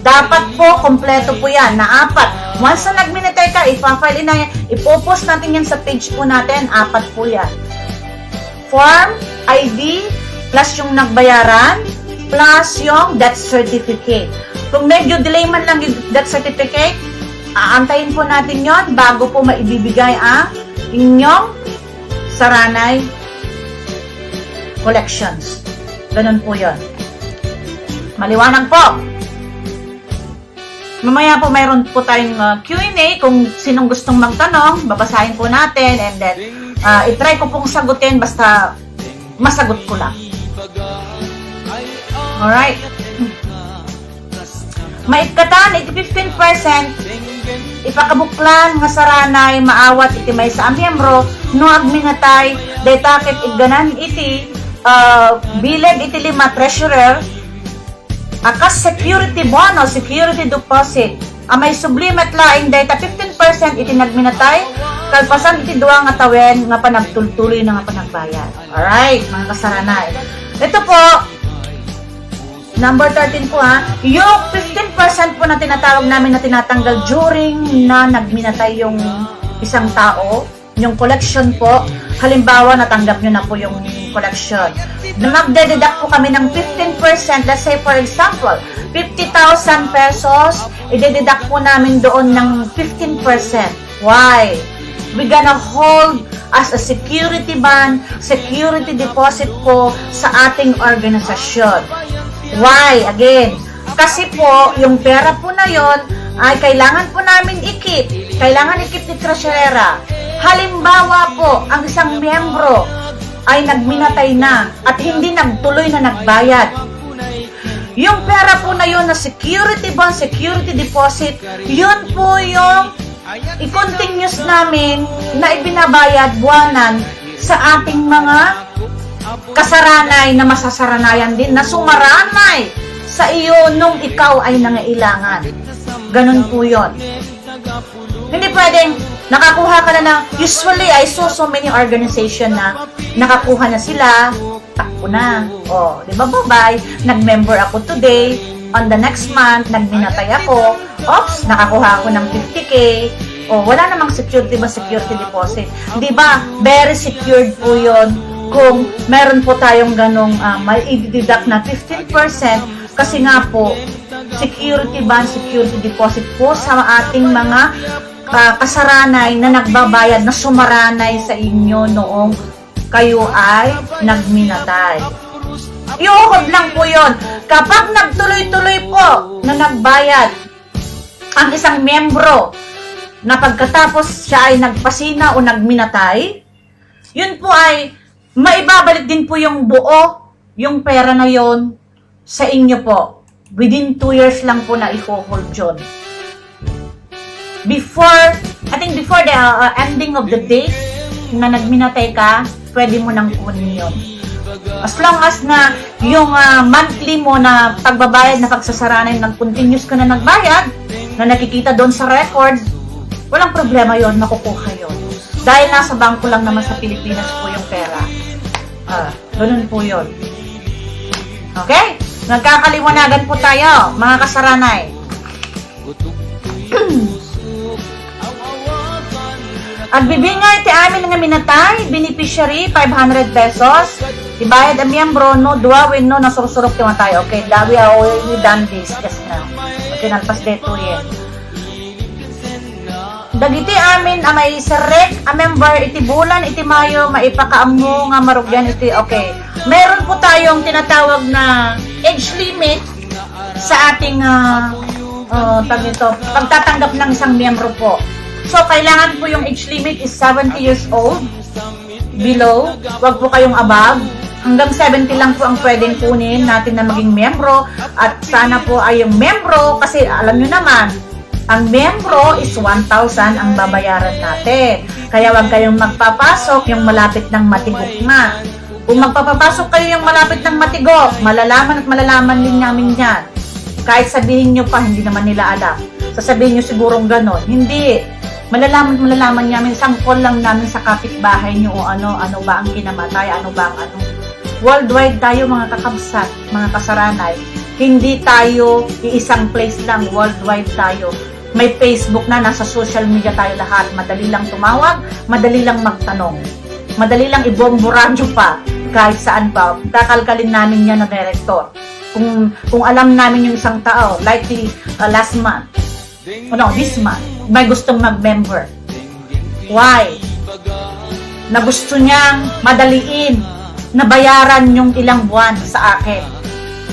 Dapat po, kompleto po yan, na 4. Once na nag-minatay ka, ipafile na yan, ipopost natin yan sa page po natin, 4 po yan. Form, ID, plus yung nagbayaran, plus yung death certificate. Kung medyo delay man lang yung death certificate, aantayin po natin yon bago po maibibigay ang inyong Saranay collections. Ganun po yon. Maliwanag po. Mamaya po mayroon po tayong Q&A kung sinong gustong magtanong, babasahin po natin, and then itry ko pong sagutin basta masagot ko lang. Alright. Maikatan, iti 15%, ipakabuklan nga Saranay, maawat iti may sa amyembro, no agminatay, daytakit iganan iti, bileg iti 5 treasurer, akas security bono, security deposit, amay sublimet laing dayta 15% iti nagminatay, kalpasan iti 2 nga tawen nga panagtultuloy na nga panagbayad. Alright, mga kasaranay. Ito po, number 13 po ha, yung 15% po na tinatawag namin na tinatanggal during na nagminatay yung isang tao, yung collection po, halimbawa natanggap nyo na po yung collection. Magdededuct po kami ng 15%, let's say for example, 50,000 pesos, idededuct po namin doon ng 15%. Why? We're gonna hold as a security bond, security deposit po sa ating organisasyon. Why? Again, kasi po, yung pera po na yon ay kailangan po namin ikip. Kailangan ikip ni treasurera. Halimbawa po, ang isang miyembro ay nagminatay na at hindi nagtuloy na nagbayad. Yung pera po na yon na security bond, security deposit, yun po yung i-continuous namin na ibinabayad buwanan sa ating mga kasaranay na masasaranayan din, na sumaranay sa iyo nung ikaw ay nangailangan. Ganun po yun. Hindi pwedeng nakakuha ka na ng, usually I saw so many organization na nakakuha na sila, takbo na. O, di ba, bye-bye, nag-member ako today, on the next month, nagminatay ako, oops, nakakuha ako ng 50K, o, wala namang security ba, security deposit. Di ba, very secured po yun kung meron po tayong ganong may i-deduct na 15% kasi nga po, security bond, security deposit po sa ating mga kasaranay na nagbabayad, na sumaranay sa inyo noong kayo ay nagminatay. Iukod lang po yon. Kapag nagtuloy-tuloy po na nagbayad ang isang miyembro na pagkatapos siya ay nagpasina o nagminatay, yun po ay maibabalik din po yung buo, yung pera na yon sa inyo po. Within 2 years lang po na i-hold yun. I think before the ending of the date na nagminatay ka, pwede mo nang kunin yun. As long as na yung monthly mo na pagbabayad na pagsasaranay ng continuous ka na nagbayad, na nakikita doon sa record, walang problema yon, makukuha yun. Dahil nasa bangko lang naman sa Pilipinas po yung pera. Ganun po yun. Okay? Nagkakaliwanagan po tayo, mga kasaranay. At bibingay ti amin nga minatay, beneficiary, 500 pesos. Ibayad ang miyembro, no, duwawin, no, nasursurok ti tayo. Okay, we are already done this just now. Okay, nalpas dito yan. Dagiti amin may serek a member iti bulan iti Mayo maipakaammo nga marugyan iti okay. Meron po tayong tinatawag na age limit sa ating pagtatanggap ng isang miyembro po. So kailangan po yung age limit is 70 years old below. Wag po kayong above. Hanggang 70 lang po ang pwedeng kunin natin na maging miyembro, at sana po ay yung miyembro kasi alam nyo naman Ang membro is 1,000 ang babayaran natin. Kaya wag kayong magpapasok yung malapit ng matigukma. Kung magpapapasok kayo yung malapit ng matigok, malalaman at malalaman din namin yan. Kahit sabihin nyo pa, hindi naman nila alam. Sasabihin nyo sigurong ganon. Hindi. Malalaman namin, sangkol lang namin sa kapitbahay nyo o ano ba ang kinamatay, ano ba ang ano. Worldwide tayo mga kakabsat, mga kasaranay. Hindi tayo iisang place lang, worldwide tayo. May Facebook na, nasa social media tayo lahat. Madali lang tumawag, madali lang magtanong. Madali lang ibombo radyo pa, kahit saan pa. Kakalkalin namin yan na director. Kung alam namin yung isang tao, like the last month, this month, may gustong mag-member. Why? Na gusto niyang madaliin, na bayaran yung ilang buwan sa akin.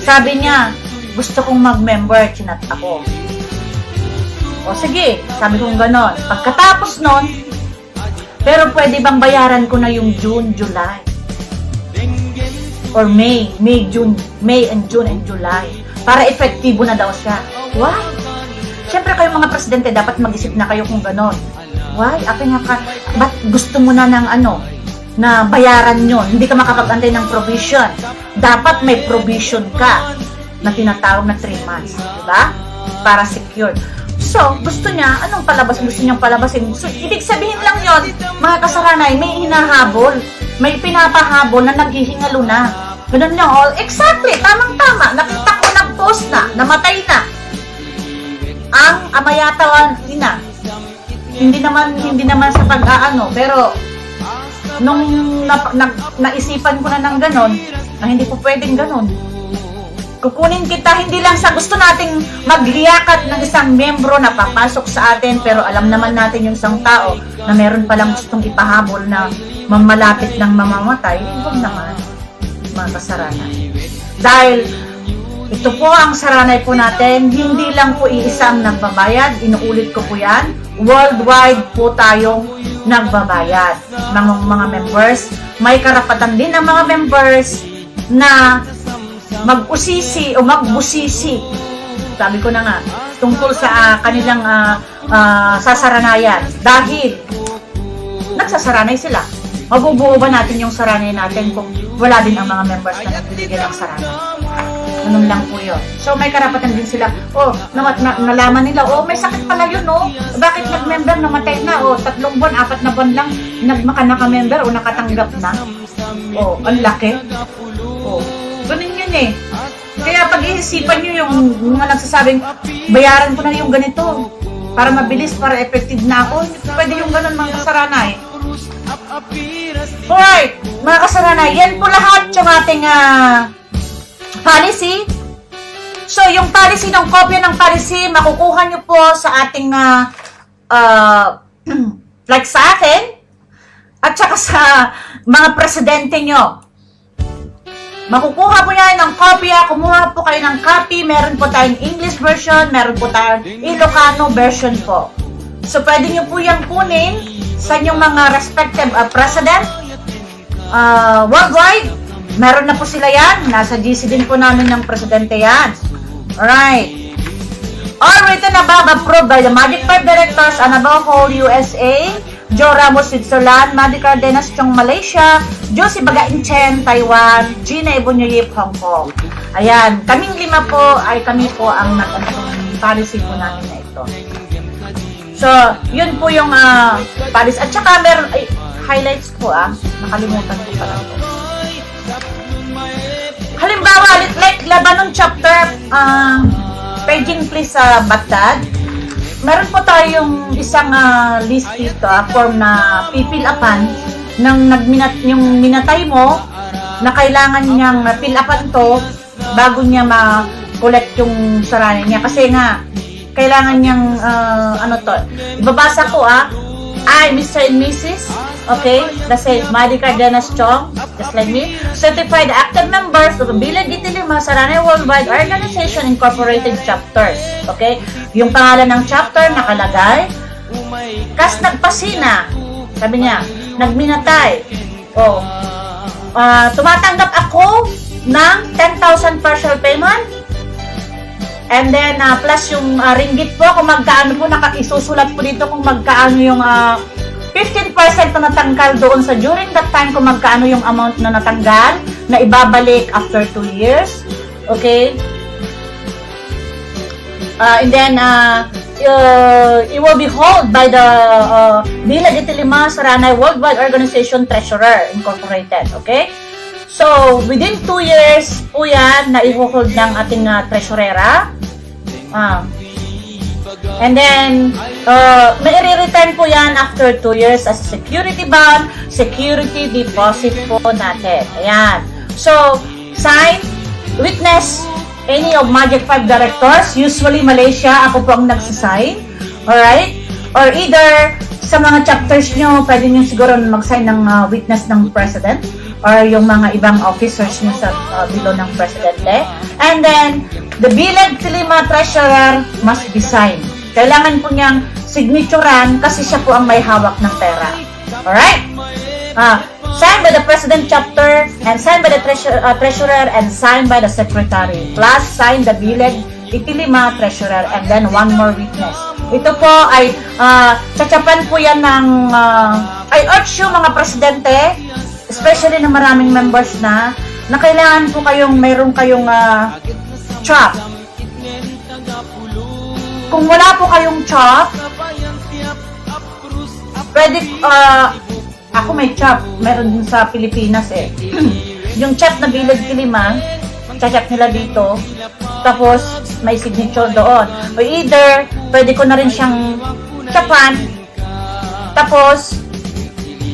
Sabi niya, gusto kong mag-member, chinat ako. O sige, sabi kong ganon. Pagkatapos nun, pero pwede bang bayaran ko na yung June, July? Or May and June and July. Para efektibo na daw siya. Why? Siyempre kayo mga presidente, dapat mag-isip na kayo kung ganon. Why? Ba't gusto mo na ng na bayaran nyo? Hindi ka makapag-antay ng provision. Dapat may provision ka na tinatawag na 3 months. Diba? Para secured. So, gusto niya, anong palabas gusto niyang palabasin? So, ibig sabihin lang yon, mga kasaranay, may hinahabol. May pinapahabol na naghihingalo na. Ganun lang, all. Exactly, tamang-tama. Nakita ko nag-post na, namatay na. Ang amayatawan, ina. Hindi naman sa pag-aano, pero nung naisipan ko na ng ganon, na hindi po pwedeng ganon. Kukunin kita hindi lang sa gusto nating magliyakat ng isang membro na papasok sa atin, pero alam naman natin yung isang tao na meron palang gustong ipahabol na mamalapit ng mamamatay. Huwag naman, mga kasaranay. Dahil ito po ang saranay po natin, hindi lang po iisa ang nagbabayad, inuulit ko po yan, worldwide po tayong nagbabayad ng mga members. May karapatan din ang mga members na mag-usisi o magbusisi. Sabi ko na nga, tungkol sa kanilang sasaranayan. Dahil nagsasaranay sila. Mabubuo ba natin yung saranay natin kung wala din ang mga members na nagbibigay ng saranay? Ganun lang po yun. So may karapatan din sila. Nalaman nila, may sakit pala yun, bakit nag-member namatay na? 3 buwan, 4 na buwan lang naka-member o nakatanggap na. Ang laki. Ganun yun Kaya pag-iisipan nyo yung mga nagsasabing, bayaran ko na yung ganito para mabilis, para effective na ako. Pwede yung ganun, mga kasaranay. Alright, mga kasaranay, yan po lahat yung ating policy. So, yung policy, ng kopya ng policy, makukuha nyo po sa ating like sa akin at saka sa mga presidente nyo. Makukuha po yan ng kopya, kumuha po kayo ng copy, meron po tayong English version, meron po tayong Ilocano version po. So, pwede nyo po yan kunin sa inyong mga respective president worldwide. Meron na po sila yan. Nasa GC din po namin ng presidente yan. Alright. All written above approved by the Magic 5 Directors, Annabelle Hall, USA, Joe Ramos, Switzerland, Madi Cardenas, Chong, Malaysia, Josie Bagain Chen, Taiwan, Gina Ibonyayip, Hong Kong. Ayan, kaming 5 po ay kami po ang policy po namin na ito. So, yun po yung policy. At saka meron, highlights po nakalimutan ko pala ito. Halimbawa, like Lebanon chapter, paging please sa Baghdad. Meron po tayong isang list dito, form na pipil-upan ng yung minatay mo na kailangan niyang fill-upan to bago niya ma-collect yung sarili niya. Kasi nga, kailangan niyang, ibabasa ko I, Mr. and Mrs. Okay? Kasi Madi Cardenas Chong, just like me, certified active members of Bilag Italy, Masaranay Worldwide Organization Incorporated Chapters. Okay? Yung pangalan ng chapter nakalagay. Kas nagpasina, sabi niya, nagminatay. Tumatanggap ako ng 10,000 partial payment. And then, plus yung ringgit po, kung magkaano po, isusulat po dito kung magkaano yung 15% na natanggal doon sa during that time, kung magkaano yung amount na natanggal, na ibabalik after 2 years. Okay? And then, it will be held by the Bilag Itilima Saranay Worldwide Organization Treasurer Incorporated. Okay? So, within 2 years po yan na i-hold ng ating treasurera. And then, may i-return po yan after 2 years as a security bond, security deposit po natin. Ayan. So, sign, witness, any of Magic 5 directors, usually Malaysia, ako po ang nagsasign. Alright? Or either, sa mga chapters nyo, pwede nyo siguro mag-sign ng witness ng president or yung mga ibang officers nyo sa below ng presidente. And then, the Bilag Itilima Treasurer must be signed. Kailangan po niyang signaturan kasi siya po ang may hawak ng pera. Alright? Signed by the President Chapter and signed by the Treasurer and signed by the Secretary. Plus, signed the Bilag Itilima Treasurer and then one more witness. Ito po ay tsatsapan po yan ng I urge you mga presidente, especially na maraming members na kailangan po kayong mayroon kayong chop. Kung wala po kayong chop, pwede ako may chop, meron din sa Pilipinas eh. Yung chop na Bilag Itilima, chachap nila dito, tapos may signature doon. O either, pwede ko na rin siyang chapan, tapos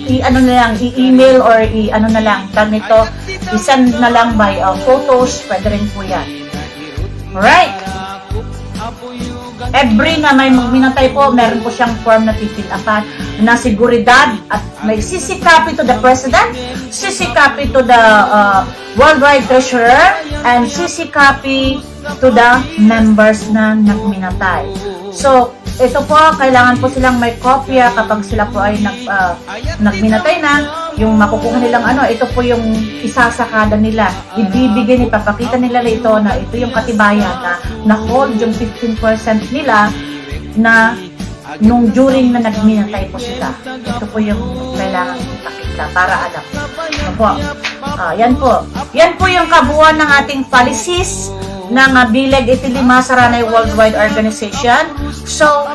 i-ano na lang, i-email or i-ano na lang, ganito, i-send na lang by photos, pwede rin po yan. Alright? Every na may minatay po, meron po siyang form na pipilapan na seguridad at may CC copy to the President, CC copy to the Worldwide Treasurer, and CC copy to the members na nagminatay. So, ito po, kailangan po silang may kopya kapag sila po ay nagminatay na, yung makukuha nilang ito po yung isasakada nila. Ibibigay, ipapakita nila ito na ito yung katibayan na hold yung 15% nila na nung during na nagminatay po sila. Ito po yung kailangan ipakita para alam. Ano po? Yan po. Yan po yung kabuuan ng ating policies ng Bilag Itilima Saranay Worldwide Organization. So,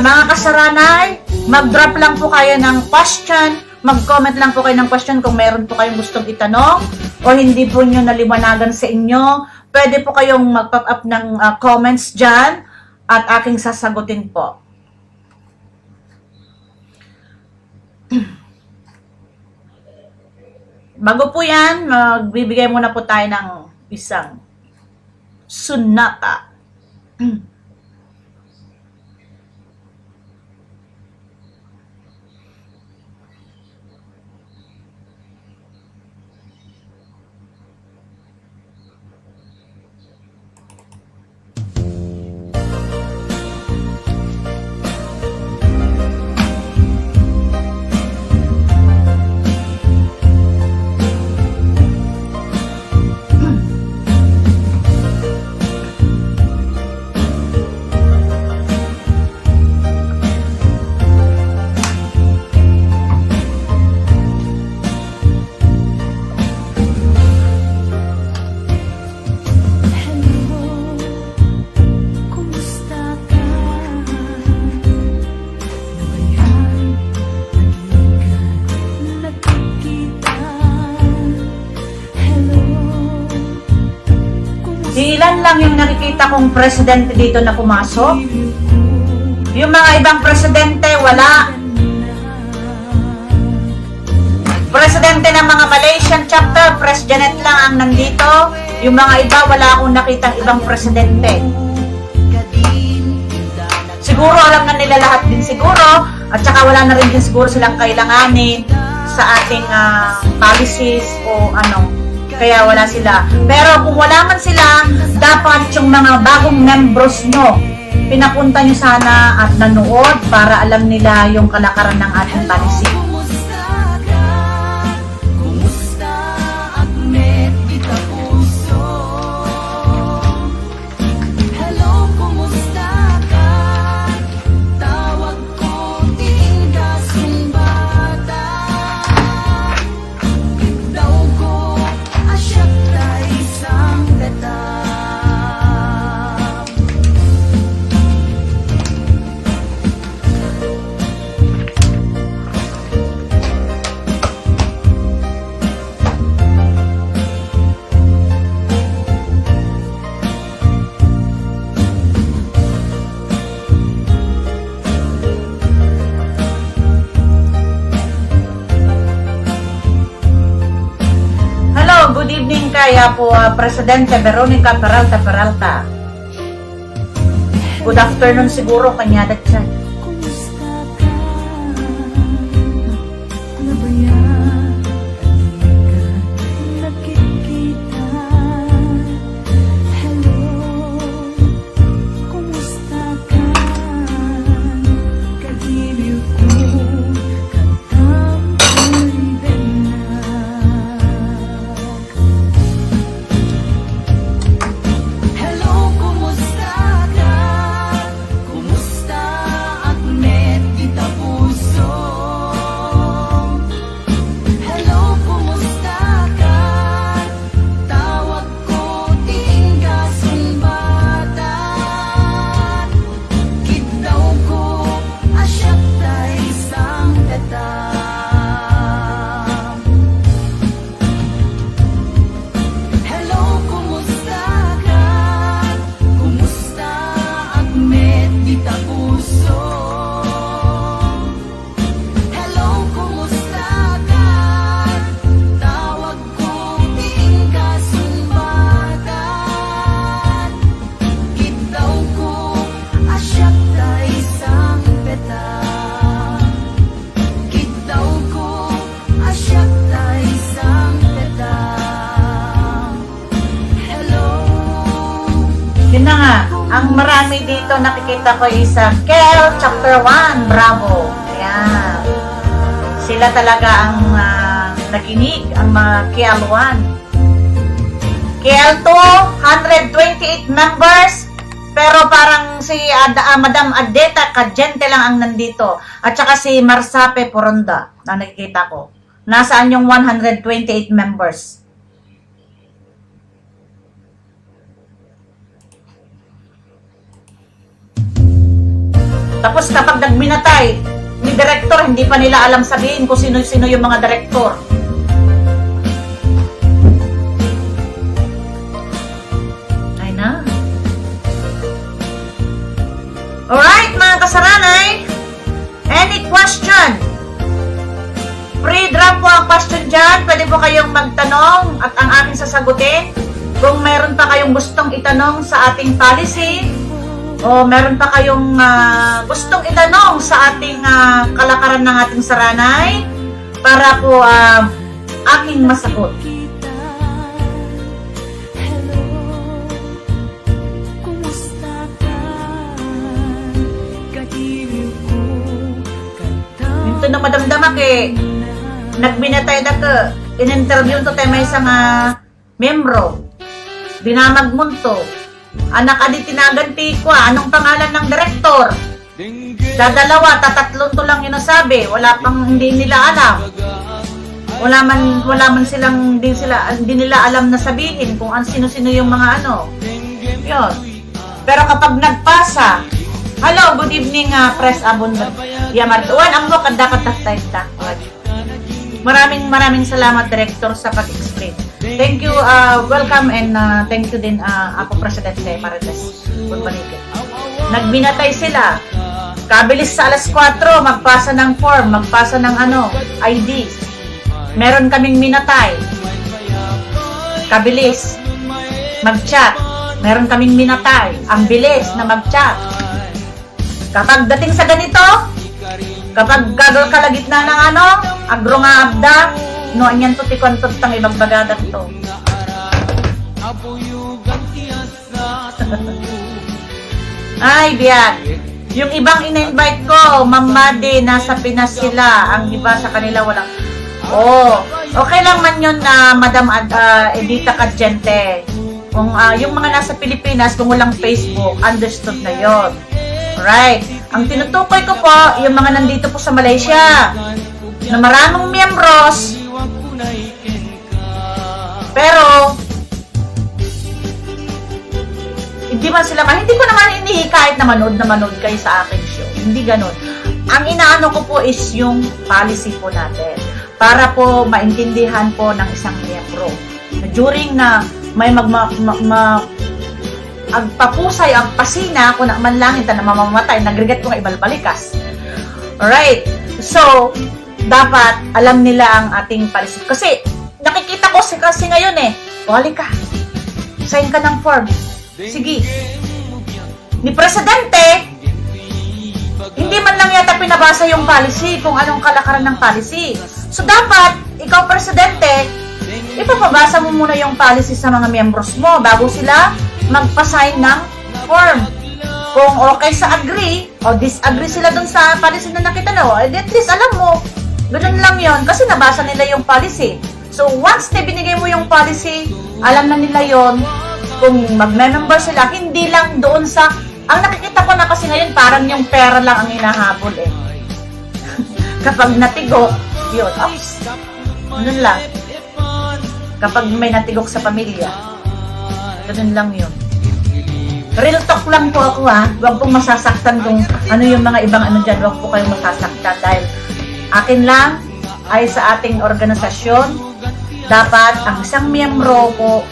mga kasaranay, mag-drop lang po kayo ng question, mag-comment lang po kayo ng question kung meron po kayong gustong itanong o hindi po nyo naliwanagan sa inyo. Pwede po kayong mag-pop up ng comments dyan at aking sasagutin po. Bago po yan, magbibigay muna po tayo ng isang sunata. Ilan lang yung nakikita kong presidente dito na pumasok. Yung mga ibang presidente, wala. Presidente ng mga Malaysian chapter, Pres Janet lang ang nandito. Yung mga iba, wala akong nakitang ibang presidente. Siguro alam na nila lahat din siguro, at saka wala na rin din siguro silang kailanganin sa ating policies o ano. Kaya wala sila. Pero kung wala man sila, dapat yung mga bagong members nyo, pinapunta nyo sana at nanood para alam nila yung kalakaran ng ating policy. kay Presidente Veronica Peralta. Good afternoon siguro kanya dyan. Kumusta ka? Nabayan, hindi ka nakikita. Hello, kumusta ka? Kagiliw ko, Hello, kumusta ka? Kumusta at met kita puso? Hello, kumusta ka? Tawag ko tingga sumbatan. Kitaw ko asyat tay sang tetam. Hello, kumusta ka? Kumusta at met kita puso? Hello, kumusta ka? Tawag ko tingga sumbatan. Kitaw ko asyat tay sang petam. Kitaw ko asyat tay sang petam. Hello. Yun na nga, ang marami dito nakikita ko is Kel Chapter 1, Bravo. Ayan. Sila talaga ang nakinig, ang mga Kel 1. Kel 2, 128 members, pero parang si Madam Adeta Cagente lang ang nandito. At saka si Marsape Poronda na nakikita ko. Nasaan yung 128 members? Tapos kapag nagminatay ni director, hindi pa nila alam sabihin kung sino-sino yung mga director. Ay na. Alright, mga kasaranay. Any question? Pre-drop po ang question dyan. Pwede po kayong magtanong at ang aking sasagutin. Kung meron pa kayong gustong itanong sa ating policy, o meron pa kayong gustong itanong sa ating kalakaran ng ating saranay para po aking masagot. Hello, kumusta ka? Kagiliw ko, Ito na madamdamak nagbinatay na ka. In-interview to tayo may isang membro. Binamag munto. Anak adi tinaganti ko, anong pangalan ng direktor? Dadalawa, tatatlon to lang inasabi. Wala pang hindi nila alam. Wala man silang hindi nila alam na sabihin kung sino-sino yung mga Yun. Pero kapag nagpasa, hello, good evening, Press Abundant. Yamartuan, ang mo kada-katatay ta. Maraming salamat, Director, sa pag-explain. Thank you, welcome and thank you din, Apo Presidente Marites. Nagbinatay sila. Kabilis sa alas 4, magpasa ng form, magpasa ng ID. Meron kaming minatay. Kabilis. Mag-chat. Meron kaming minatay. Ang bilis na mag-chat. Kapag dating sa ganito, kapag gagal kalagitna ng agro nga abda, no, anyan to tikon-tot tang ibang bagadat to. Ay, biyak. Yung ibang in-invite ko, Ma'am Madi, nasa Pinas sila. Ang iba sa kanila walang... Oh, okay lang man yun na Madam Edita Cagente. Kung yung mga nasa Pilipinas, kung walang Facebook, understood na yon. Alright. Ang tinutukoy ko po, yung mga nandito po sa Malaysia, na maraming miyembros, pero hindi man sila hindi ko naman inihikayat na manood kayo sa aking show. Hindi ganun. Ang inaano ko po is yung policy po natin para po maintindihan po ng isang miyembro na during na may agpapusay ang pasina kung man lang ito na mamamatay, nagrigat ko nga ibalbalikas. Alright. So, dapat alam nila ang ating policy. Kasi, nakikita ko kasi ngayon eh. Wali ka. Sign ka ng form. Sige. Ni Presidente, hindi man lang yata pinabasa yung policy, kung anong kalakaran ng policy. So dapat, ikaw Presidente, ipapabasa mo muna yung policy sa mga members mo bago sila magpa-sign ng form. Kung okay sa agree o disagree sila dun sa policy na nakita na, at least alam mo, ganun lang yon kasi nabasa nila yung policy. So once na binigay mo yung policy, alam na nila yon kung magme-member sila, hindi lang doon sa, ang nakikita ko na kasi ngayon parang yung pera lang ang hinahabol eh. Kapag natigok, yun, oops, ganun lang. Kapag may natigok sa pamilya, ganun lang yun. Real talk lang po ako ha. Huwag pong masasaktan kung ano yung mga ibang ano dyan. Huwag po kayong masasaktan dahil akin lang ay sa ating organisasyon. Dapat ang isang miyembro po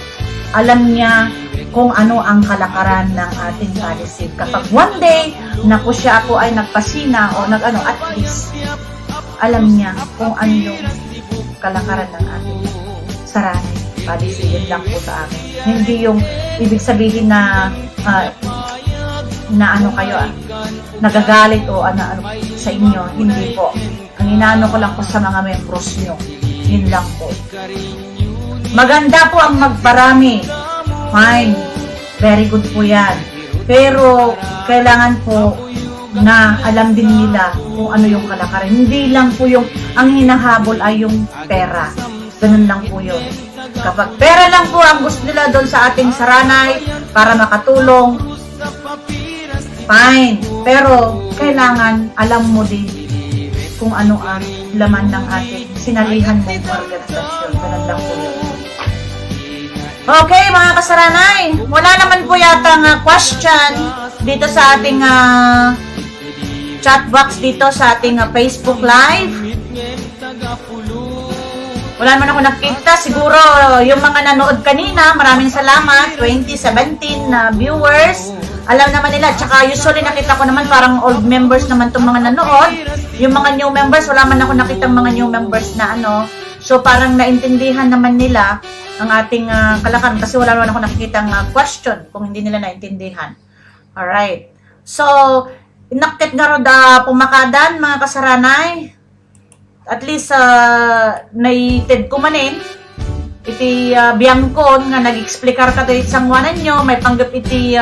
alam niya kung ano ang kalakaran ng ating policy. Kapag one day na po siya ako ay nagpasina o nag-ano, at least alam niya kung ano yung kalakaran ng ating saranay policy. Yun lang po sa akin. Hindi yung ibig sabihin na na ano kayo nagagalit o ano sa inyo. Hindi po. Ang inaano ko lang po sa mga membros nyo. Yun lang po. Maganda po ang magparami. Fine. Very good po yan. Pero kailangan po na alam din nila kung ano yung kalakaran. Hindi lang po yung ang hinahabol ay yung pera. Ganun lang po yun. Kapag pera lang po ang gusto nila doon sa ating saranay para makatulong, fine. Pero kailangan alam mo din kung ano ang laman ng ating sinalihan mong organisasyon. Ganun lang po yun. Okay, mga kasaranay. Wala naman po yata question dito sa ating chat box dito sa ating Facebook Live. Wala naman ako nakita. Siguro yung mga nanood kanina, maraming salamat. 2017 na viewers. Alam naman nila. Tsaka usually nakita ko naman parang old members naman itong mga nanood. Yung mga new members, wala man ako nakita mga new members na ano. So parang naintindihan naman nila ang ating kalakaran. Kasi wala naman ako nakikita question kung hindi nila naintindihan. Alright. So, inakit nga rin pumakadan mga kasaranay. At least naited ko manin iti biyangkon nga nag-explikar ka tayo isang wanan nyo may panggap iti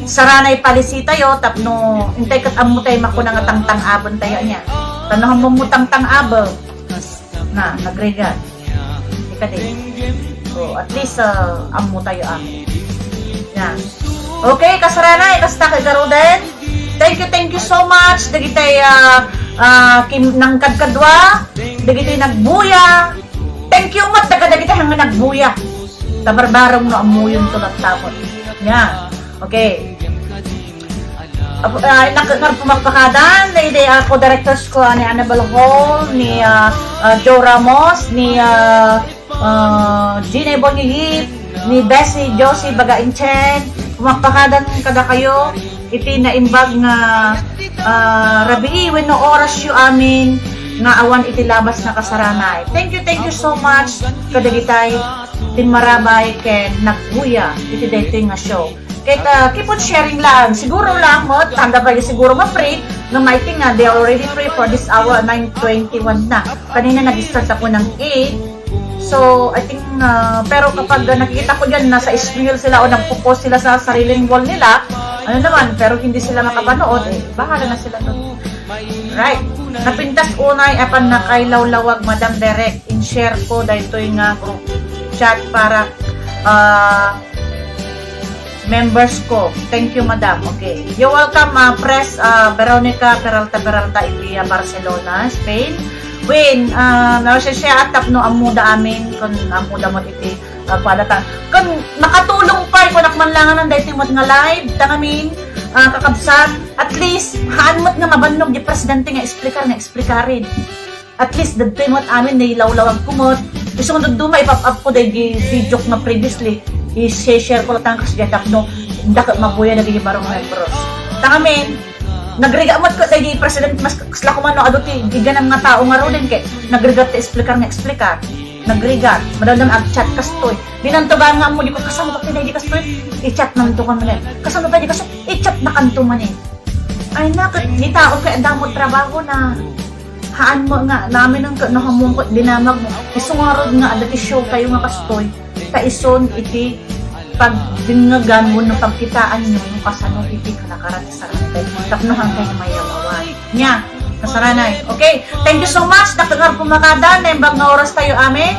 saranay palisi tayo tapno intay kat amutay mako nga tangtang abon tayo niya tanohan mo mo tangtang abo na nagregat ika din so at least amu tayo yan okay kasaranay kasta kagaroden thank you so much dagitay kim nang kadkadwa dagitoy nagbuya thank you mat dagitay hang nagbuya tabarbarong no amuyon to nagtapon nya okay nakakar pumapakadan lady ako directors ko ni Annabel Hall ni Joe Ramos ni Gina Bonihip ni Bessie Josie Bagainchen pumapakadan kada kayo iti na imbag nga rabi when no oras yu amin nga awan iti labas na kasaranay. Thank you so much kadagitay tin marabay ken nagbuya iti daytoy nga show. Kaya keep on sharing lang. Siguro lang mo tanda ba siguro ma-free nga mighty nga they already free for this hour 9:21 na. Kanina nag-start ako ng 8. So, I think, pero kapag nakikita ko dyan, nasa Ismail sila o nagpo-post sila sa sariling wall nila, ano naman, pero hindi sila makapanood, bahala na sila doon. Right. Napintas unay, apan na kay lawlawag, Madam Derek, in-share ko, dahil ito yung group chat para members ko. Thank you, Madam. Okay. You're welcome, Press Veronica Peralta, Ibia, Barcelona, Spain. When siya atap no amuda amin kun amuda mo iti palata kun makatulong pa ko nakmanlangan ng dating mo nga live tangamin kakabsat at least haan mo't nga mabannog di presidente nga explikarin at least dadtoy mo't amin na ilawlawag kumot gusto ko duma ipap-up ko day di video na previously i-share ko lang kasi jatak no dakat mabuya na di barong membros tangamin nagregamat ko tayo president mas kasla ko man no adto di ganang nga tao nga ro din kay nagregat ti explicar nagrigat, madadam ag-chat kastoy. Binantugan nga mo, di ko kasama pa pinay di kastoy, i-chat naman to ka man kasama pa di kastoy, i-chat na kanto man eh. Ay nakit, di tao kaya damot trabaho na haan mo nga, namin ang nahamungkot, dinamag mo, isungarod nga, adati show kayo nga kastoy, kaison iti, pag dingagan mo ng pagkitaan nyo, nung kasano iti kalakarat sa rante, tapnohan kayo mayawawan. Nya, kasaranay. Okay, thank you so much. Nakagar pumakada, naimbang nga oras tayo amin.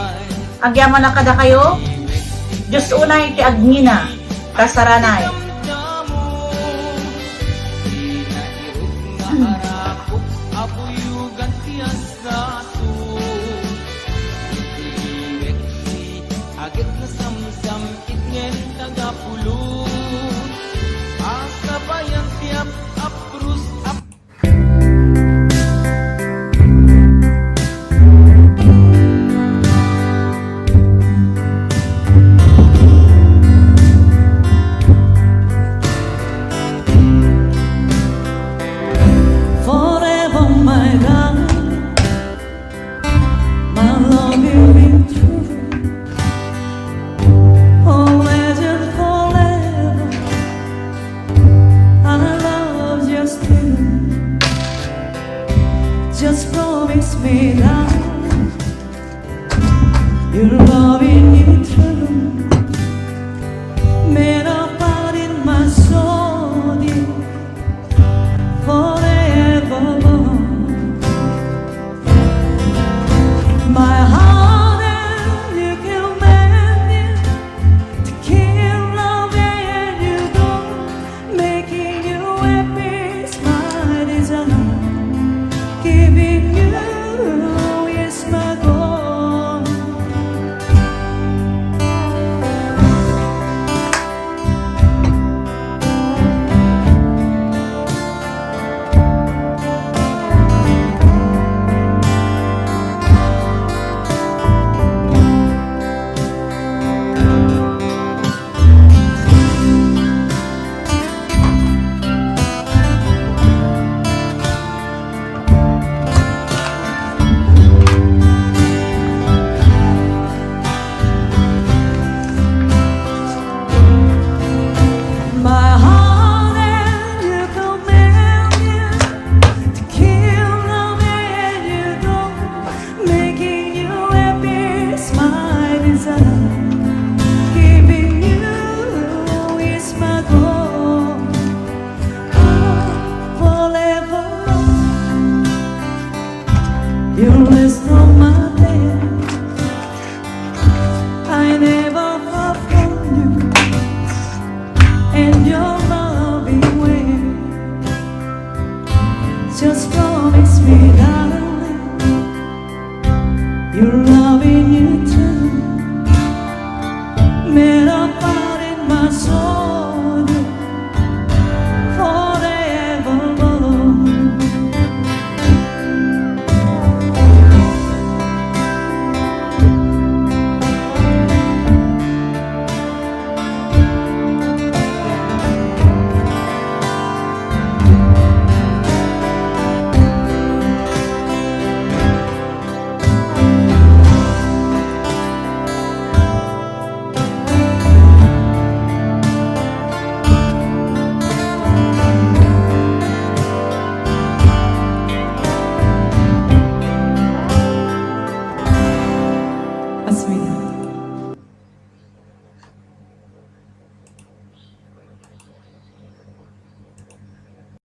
Agyaman na kada kayo. Diyos unay ti agngina. Kasaranay. Agad na samsam itngen tagapulot asa bayan tiap aprus ap Forever, my darling, my love will be true. Always and forever, I love you still. Just promise me that you're loving me true. Made a part in my soul, dear, forevermore. My heart and you command it to keep loving you, go, making you happy is my desire. Giving you is my goal. My heart and you command it to keep loving you, go, making you happy is my desire. Giving you is my goal. Oh, forever, you rest on my bed. I never far from you and your loving way. Just promise me, darling, you're loving you too. Made a part in my soul, forevermore. Asmina.